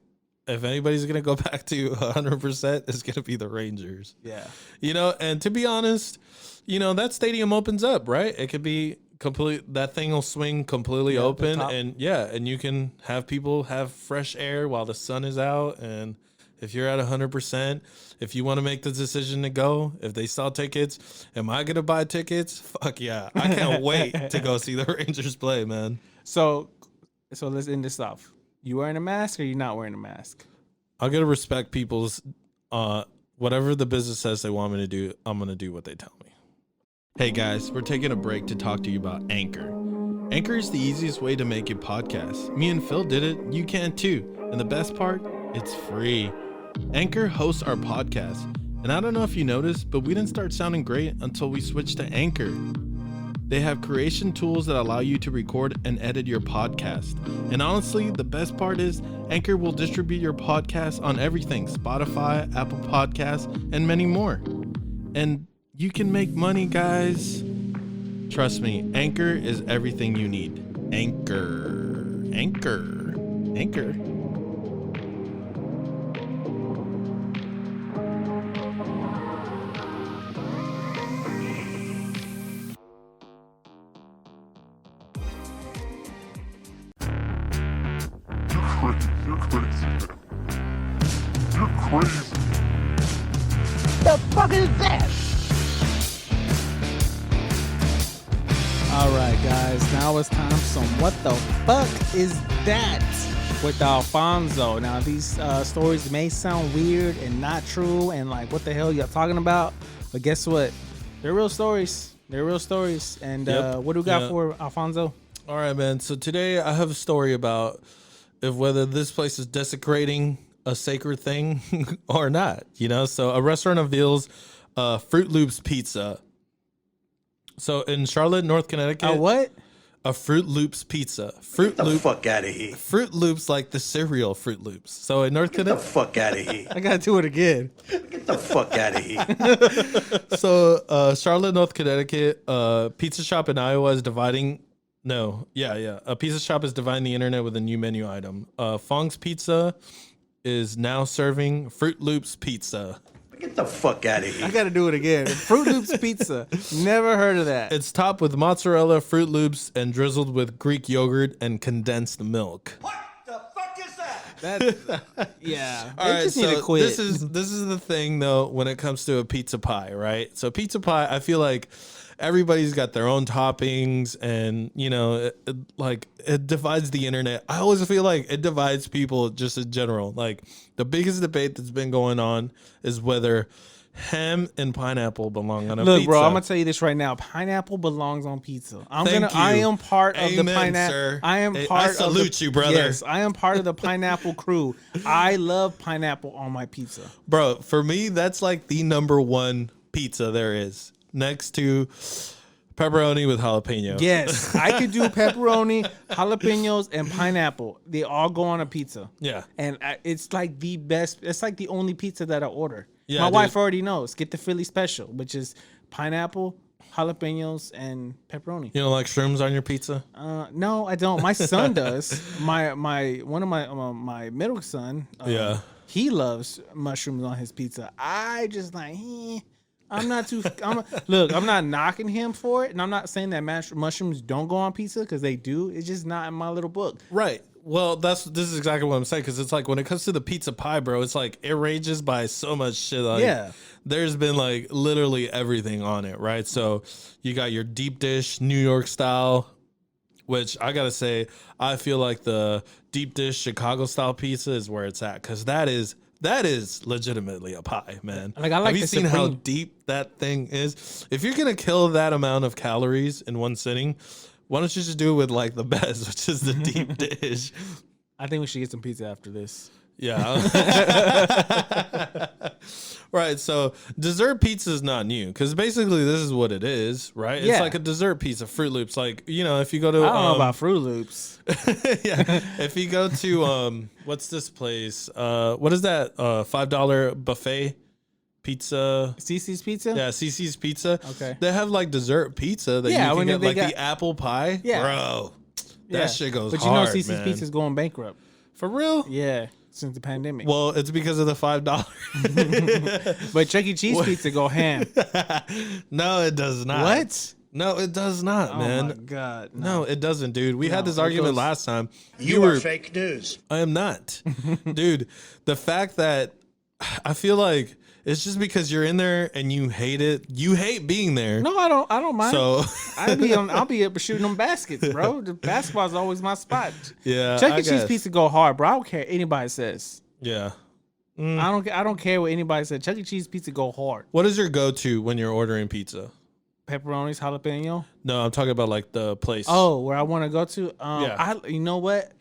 if anybody's gonna go back to 100%, it's gonna be the Rangers.
Yeah.
You know, and to be honest, you know, that stadium opens up, right? It could be complete. That thing will swing completely open, and and you can have people have fresh air while the sun is out. And if you're at 100%, if you want to make the decision to go, if they sell tickets, am I gonna buy tickets? Fuck yeah, I can't wait to go see the Rangers play, man.
So let's end this off. You wearing a mask or you not wearing a mask?
I'm gonna respect people's whatever the business says they want me to do. I'm gonna do what they tell me. Hey guys, we're taking a break to talk to you about Anchor. Anchor is the easiest way to make a podcast. Me and Phil did it. You can too. And the best part, it's free. Anchor hosts our podcast. And I don't know if you noticed, but we didn't start sounding great until we switched to Anchor. They have creation tools that allow you to record and edit your podcast. And honestly, the best part is Anchor will distribute your podcast on everything: Spotify, Apple Podcasts, and many more. And you can make money, guys. Trust me, Anchor is everything you need. Anchor. Anchor. Anchor.
You're crazy. You're crazy.
The fuck is that?
All right, guys. Now it's time for some What the Fuck Is That with Alfonso. Now, these stories may sound weird and not true and like, what the hell y'all talking about? But guess what? They're real stories. They're real stories. And what do we got for Alfonso?
All right, man. So today I have a story about if whether this place is desecrating a sacred thing or not, you know? So a restaurant unveils Fruit Loops pizza. So in Charlotte, North Connecticut.
What?
A Fruit Loops pizza. Fruit Loops.
Fuck out of here.
Fruit Loops, like the cereal Fruit Loops. So in North Connecticut.
Fuck out of here.
I got to do it again.
Get the fuck out of here.
So Charlotte, North Connecticut, pizza shop in Iowa is dividing. No, yeah. A pizza shop is dividing the internet with a new menu item. Fong's Pizza is now serving Fruit Loops pizza.
Get the fuck out of here.
I got to do it again. Fruit Loops pizza. Never heard of that.
It's topped with mozzarella, Fruit Loops, and drizzled with Greek yogurt and condensed milk.
What the fuck is that?
That's, yeah.
All
They
right,
just need to quit.
this is the thing though when it comes to a pizza pie, right? So pizza pie, I feel like everybody's got their own toppings, and you know, it divides the internet. I always feel like it divides people just in general. Like the biggest debate that's been going on is whether ham and pineapple belong on a pizza.
Look, bro, I'm gonna tell you this right now. Pineapple belongs on pizza. I am part of the pineapple.
Sir.
I am
Hey,
part.
I salute you, brother.
Yes, I am part of the pineapple crew. I love pineapple on my pizza.
Bro, for me, that's like the number one pizza there is, next to pepperoni with jalapeno.
Yes, I could do pepperoni, jalapenos, and pineapple. They all go on a pizza.
Yeah.
And it's like the best. It's like the only pizza that I order.
Yeah,
my
dude.
wife already knows. Get the Philly special, which is pineapple, jalapenos, and pepperoni.
You don't like shrooms on your pizza?
No, I don't. My son does. My one of my middle son.
Yeah.
He loves mushrooms on his pizza. I just like. I'm not too. Look, I'm not knocking him for it, and I'm not saying that mushrooms don't go on pizza because they do. It's just not in my little book.
Right. Well, this is exactly what I'm saying, because it's like when it comes to the pizza pie, bro, it's like it ranges by so much shit. Like,
Yeah.
There's been like literally everything on it, right? So you got your deep dish New York style, which I gotta say, I feel like the deep dish Chicago style pizza is where it's at, because that is legitimately a pie, man.
Like, I like
Have you
the
seen how
Supreme.
deep that thing is? If you're gonna kill that amount of calories in one sitting, why don't you just do it with like the best, which is the deep dish?
I think we should get some pizza after this.
Yeah. Right. So dessert pizza is not new, because basically this is what it is, right?
Yeah.
It's like a dessert pizza, Fruit Loops. Like, you know, if you go to
I don't know about Fruit Loops.
yeah, if you go to what's this place? What is that? $5 buffet pizza.
CC's Pizza?
Yeah, CC's Pizza.
Okay.
They have like dessert pizza that
Yeah,
you can
when
get,
they
like
got-
the apple pie.
Yeah.
Bro, that shit goes
But
hard,
you know CC's
man.
Pizza's going bankrupt.
For real?
Yeah. since the pandemic.
Well, it's because of the $5.
But Chuck E. Cheese pizza go ham.
No, it does not.
What?
No, it does not, man.
Oh my god.
No, it doesn't, dude. We had this
it
argument
goes-
last time.
You are fake news.
I am not. Dude, the fact that I feel like it's just because you're in there and you hate it. You hate being there.
No, I don't mind.
So
I'll be up shooting them baskets, bro. The basketball's always my spot.
yeah,
Chuck
I
E. Cheese
guess.
pizza go hard, bro. I don't care what anybody says.
Yeah.
I don't care what anybody says. Chuck E. Cheese pizza go hard.
What is your go-to when you're ordering pizza?
Pepperonis, jalapeno.
No, I'm talking about like the place.
Oh, where I want to go to.
Yeah.
You know what?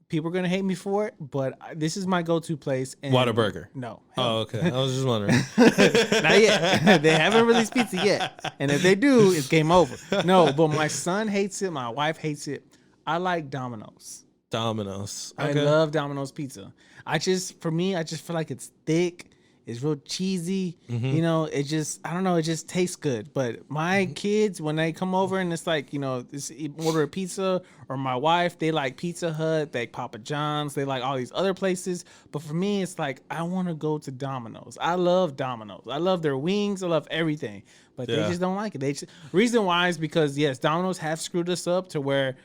People are gonna hate me for it, but this is my go-to place. And
Whataburger.
No.
Oh, okay. I was just wondering.
Not yet. They haven't released pizza yet. And if they do, it's game over. No, but my son hates it. My wife hates it. I like Domino's.
Domino's.
I
Okay.
love Domino's pizza. I just feel like it's thick. It's real cheesy.
Mm-hmm.
You know, I don't know. It just tastes good. But my kids, when they come over and it's like, you know, order a pizza, or my wife, they like Pizza Hut, they like Papa John's, they like all these other places. But for me, it's like, I want to go to Domino's. I love Domino's. I love their wings. I love everything. But they
Yeah.
just don't like it. Reason why is because, yes, Domino's have screwed us up to where,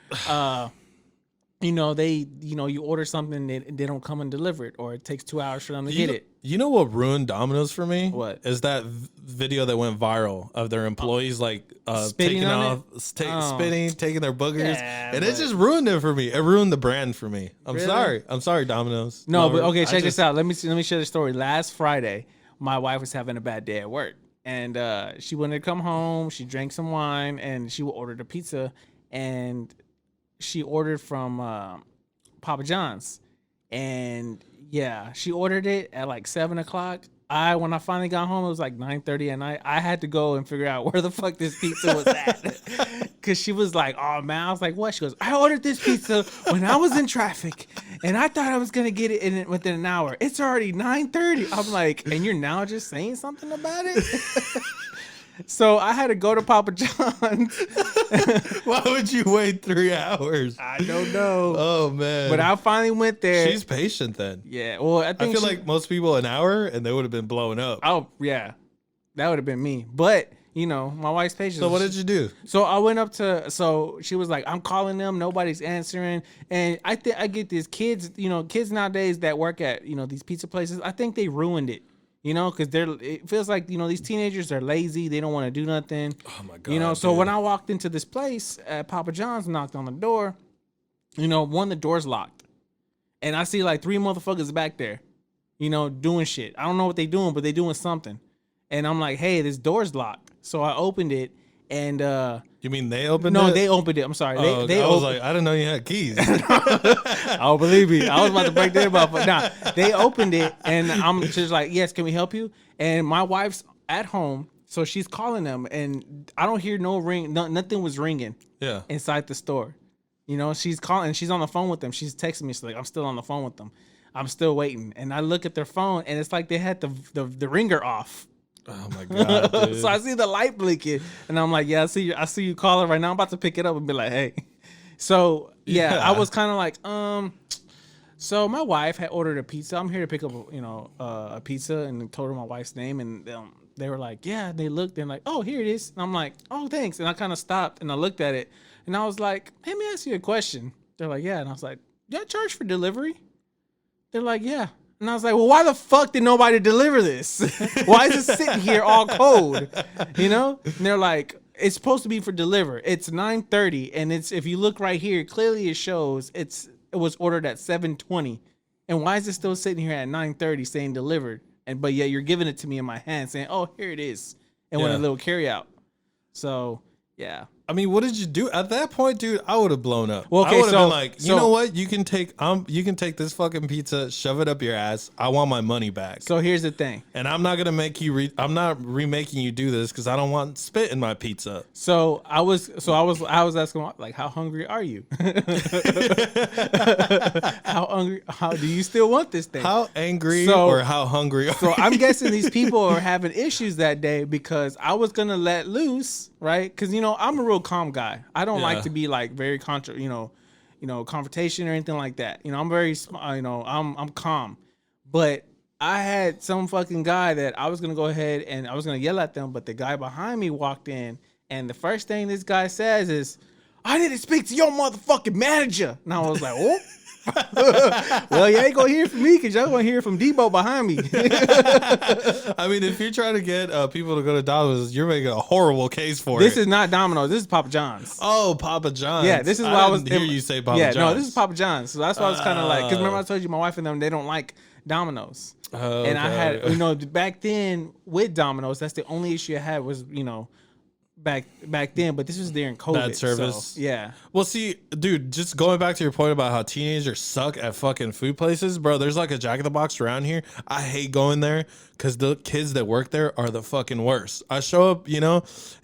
you order something, they don't come and deliver it, or it takes 2 hours for them to get it.
You know what ruined Domino's for me?
What?
Is that video that went viral of their employees
Spitting
taking
on
off, spitting, taking their boogers,
Yeah,
and it
but-
just ruined it for me. It ruined the brand for me. I'm
Really?
sorry. I'm sorry, Domino's.
No, but okay,
I
check
just-
this out. Let me share the story. Last Friday, my wife was having a bad day at work, and she wanted to come home. She drank some wine, and she ordered a pizza, and she ordered from Papa John's, and yeah, she ordered it at like 7:00. When I finally got home, it was like 9:30 at night. I had to go and figure out where the fuck this pizza was at. Cause she was like, "Oh man," I was like, "What?" She goes, "I ordered this pizza when I was in traffic, and I thought I was gonna get it within an hour. It's already 9:30." I'm like, "And you're now just saying something about it?" So I had to go to Papa John's.
Why would you wait 3 hours?
I don't know,
Oh man.
but I finally went there.
She's patient then.
Yeah, well, I
I
think
feel like most people an hour and they would have been blowing up.
oh yeah, that would have been me. But you know, my wife's patient.
So what did you do?
So I went up to. So she was like, "I'm calling them. Nobody's answering." And I get these kids. You know, kids nowadays that work at these pizza places. I think they ruined it. You know, because it feels like these teenagers are lazy. They don't want to do nothing.
Oh my god.
So
dude.
when I walked into this place at Papa John's, knocked on the door. The door's locked, and I see like 3 motherfuckers back there, doing shit. I don't know what they doing, but they doing something. And I'm like, hey, this door's locked. So I opened it, and
You mean they opened it?
no, they opened it. I'm sorry,
Oh,
they
I was
opened.
like, I didn't know you had keys.
Oh, believe me, I was about to break their mouth, but nah, they opened it, and I'm just like, yes, can we help you? And my wife's at home, so she's calling them, and I don't hear no ring. Nothing was ringing
Yeah.
inside the store. She's calling. She's on the phone with them. She's texting me. She's like, I'm still on the phone with them. I'm still waiting. And I look at their phone, and it's like they had the ringer off.
Oh my god, dude.
So I see the light blinking, and I'm like, yeah, I see you calling right now. I'm about to pick it up and be like, hey. So yeah. I was kind of like, So my wife had ordered a pizza. I'm here to pick up, a pizza, and told her my wife's name, and they were like, yeah. They looked and like, oh, here it is. And I'm like, oh, thanks. And I kind of stopped and I looked at it, and I was like, hey, let me ask you a question. They're like, yeah. And I was like, y'all charge for delivery? They're like, yeah. And I was like, well, why the fuck did nobody deliver this? Why is it sitting here all cold? And they're like, it's supposed to be for deliver. It's 9:30, and if you look right here, clearly it shows it was ordered at 7:20. And why is it still sitting here at 9:30 saying delivered? But yet you're giving it to me in my hand saying, oh, here it is. And with a
Yeah.
little carry out. So yeah.
I mean, what did you do at that point, dude? I would have blown up.
Well, okay,
I would have
so-
been like, you
so-
know what? You can take this fucking pizza, shove it up your ass. I want my money back.
So here's the thing.
And I'm not gonna make you. I'm not remaking you do this because I don't want spit in my pizza.
So I was asking, like, how hungry are you? How hungry? How do you still want this thing?
How angry
So-
or how hungry?
So I'm guessing these people are having issues that day because I was gonna let loose, right? Because I'm a real calm guy. I don't like
Yeah.
to be like very confrontation or anything like that. I'm very, I'm calm. But I had some fucking guy that I was gonna go ahead and I was gonna yell at them, but the guy behind me walked in, and the first thing this guy says is, "I need to speak to your motherfucking manager." And I was like, "Oh." Well, you ain't gonna hear from me because y'all gonna hear from Debo behind me.
I mean, if you're trying to get people to go to Domino's, you're making a horrible case for
This
it.
is not Domino's. This is Papa John's.
Oh, Papa John's.
Yeah, this is why I was.
didn't hear you say Papa John's.
No, this is Papa John's. So that's why I was kind of like, because remember I told you my wife and them, they don't like Domino's. And I had, back then with Domino's, that's the only issue I had was, back then, but this was during COVID.
Bad service.
So, yeah.
Well, see, dude, just going back to your point about how teenagers suck at fucking food places, bro, there's like a Jack in the Box around here. I hate going there because the kids that work there are the fucking worst. I show up,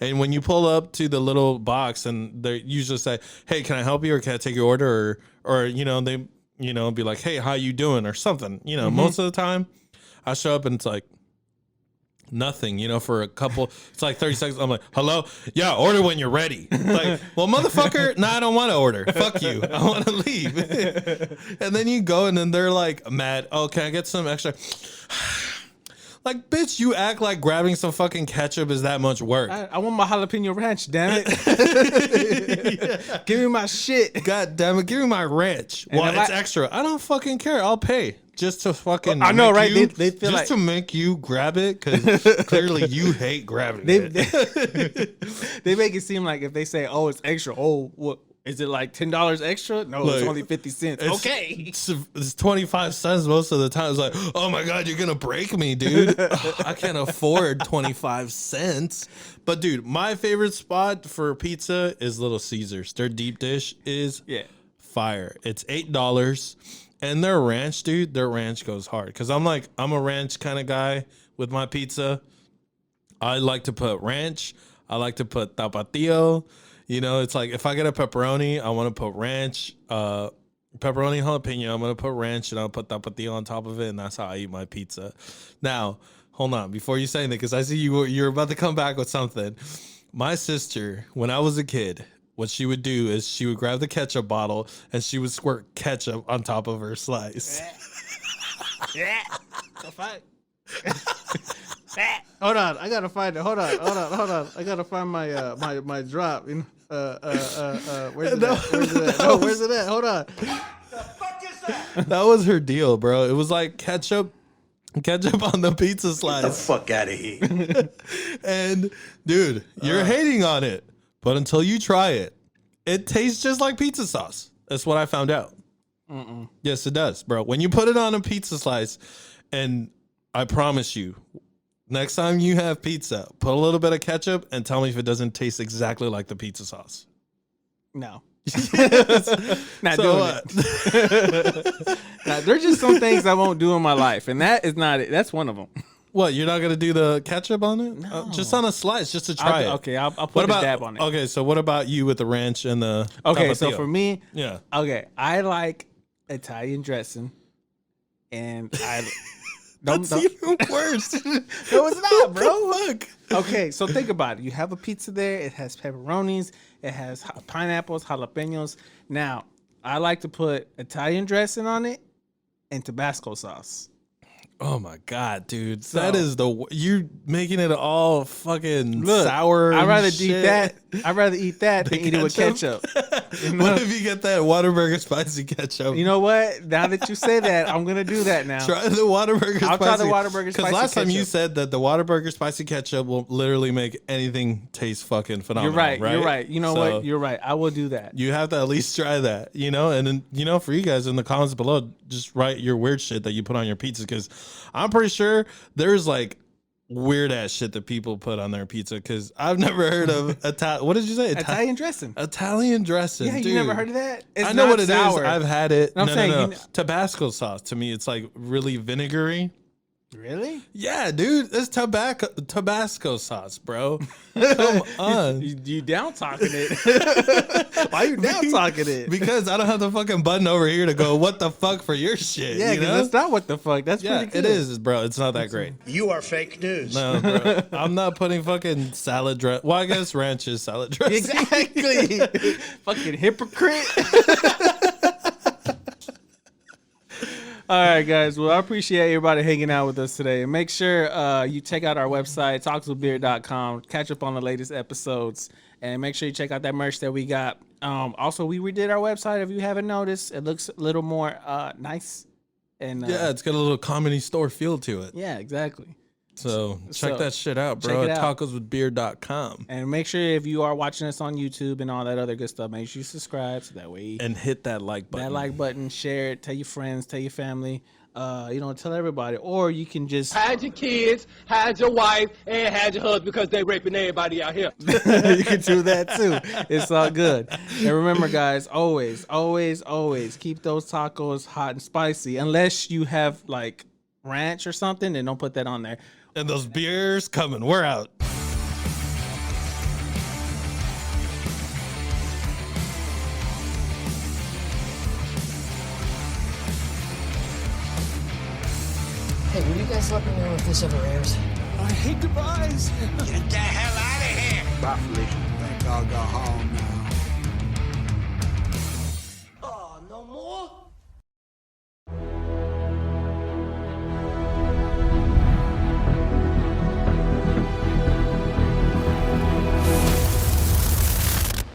and when you pull up to the little box and they usually say, "Hey, can I help you, or can I take your order?" Or they, be like, "Hey, how you doing?" or something. Most of the time I show up and it's like, nothing, for a couple, it's like 30 seconds. I'm like, "Hello? Yeah, order when you're ready." Like, well, motherfucker, I don't want to order. Fuck you. I want to leave. And then you go and then they're like mad. "Oh, can I get some extra?" Like, bitch, you act like grabbing some fucking ketchup is that much work.
I want my jalapeno ranch, damn it. Yeah. Give me my shit.
God damn it, give me my ranch.
And
Well, it's extra. I don't fucking care. I'll pay. Just to fucking
I know, right?
They feel just to make you grab it, because clearly you hate grabbing it.
They make it seem like if they say, "Oh, it's extra," oh, what is it, like $10 extra? No,
Look,
it's only 50 cents. Okay,
it's 25 cents most of the time. It's like, "Oh my god, you're gonna break me, dude." I can't afford 25 cents. But dude, my favorite spot for pizza is Little Caesars. Their deep dish is fire. It's $8. And their ranch, dude, their ranch goes hard. Because I'm a ranch kind of guy with my pizza. I like to put ranch. I like to put tapatio. It's like if I get a pepperoni, I want to put ranch. Pepperoni jalapeno, I'm going to put ranch, and I'll put tapatio on top of it. And that's how I eat my pizza. Now, hold on. Before you say anything, because I see you're about to come back with something. My sister, when I was a kid, what she would do is she would grab the ketchup bottle and she would squirt ketchup on top of her slice.
Yeah. Hold on, I gotta find it. Hold on. I gotta find my my drop. Where's it at? No, where's it at? Hold on.
The fuck is that?
That was her deal, bro. It was like ketchup on the pizza slice.
Get the fuck out of here.
And dude, you're hating on it. But until you try it, it tastes just like pizza sauce. That's what I found out. Yes, it does, bro. When you put it on a pizza slice, and I promise you, next time you have pizza, put a little bit of ketchup and tell me if it doesn't taste exactly like the pizza sauce.
No. Not doing it. Now, there's just some things I won't do in my life, and that is not it. That's one of them.
What, you're not gonna do the ketchup on it? No. Just on a slice, just to try it.
Okay, I'll put a dab on it.
Okay, so what about you with the ranch and the
Okay,
tapatio?
so for me,
yeah.
Okay, I like Italian dressing, and I
That's even worse.
No, it's not, bro.
Look.
Okay, so think about it. You have a pizza there. It has pepperonis. It has pineapples, jalapenos. Now, I like to put Italian dressing on it and Tabasco sauce.
Oh my god, dude! That is you're making it all fucking sour.
I'd rather
eat
that. I'd rather eat that than eat it with ketchup.
What if you get that Whataburger spicy ketchup?
You know what? Now that you say that, I'm gonna do that now.
Try the Whataburger.
I'll try the Whataburger spicy ketchup.
Because last time you said that the Whataburger spicy ketchup will literally make anything taste fucking phenomenal.
You're right. You know what? You're right. I will do that.
You have to at least try that, and then for you guys in the comments below, just write your weird shit that you put on your pizza, because I'm pretty sure there's like weird ass shit that people put on their pizza, because I've never heard of what did you say?
Italian dressing.
Italian dressing.
Yeah,
dude.
You never heard of that? It's
I know what it
sour.
is. I've had it.
No.
Tabasco sauce, to me, it's like really vinegary.
Really?
Yeah, dude. It's Tabasco sauce, bro. Come on.
You down talking it. Why you down talking it?
Because I don't have the fucking button over here to go, what the fuck for your shit.
Yeah, because that's not what the fuck. That's pretty good.
It is, bro. It's not that great.
You are fake news.
No, bro. I'm not putting fucking salad dress. Well, I guess ranch is salad dressing.
Exactly. Fucking hypocrite. All right, guys. Well, I appreciate everybody hanging out with us today. And make sure you check out our website, talkswithbeard.com. Catch up on the latest episodes. And make sure you check out that merch that we got. Also, we redid our website. If you haven't noticed, it looks a little more nice. And
Yeah, it's got a little comedy store feel to it.
yeah, exactly.
So check that shit out,
check
bro.
it
At
out.
tacoswithbeard.com.
And make sure if you are watching us on YouTube and all that other good stuff, make sure you subscribe so that way
And hit that like button.
that like button, share it, tell your friends, tell your family, tell everybody. Or you can just
Hide your kids, hide your wife, and hide your husband because they raping everybody out here.
you can do that too. It's all good. And remember, guys, always keep those tacos hot and spicy. Unless you have like ranch or something, then don't put that on there.
And those beers coming. We're out.
Hey, will you guys let me know if this ever airs?
Get the hell out of here.
Bye, Felicia. Thank God I got home now.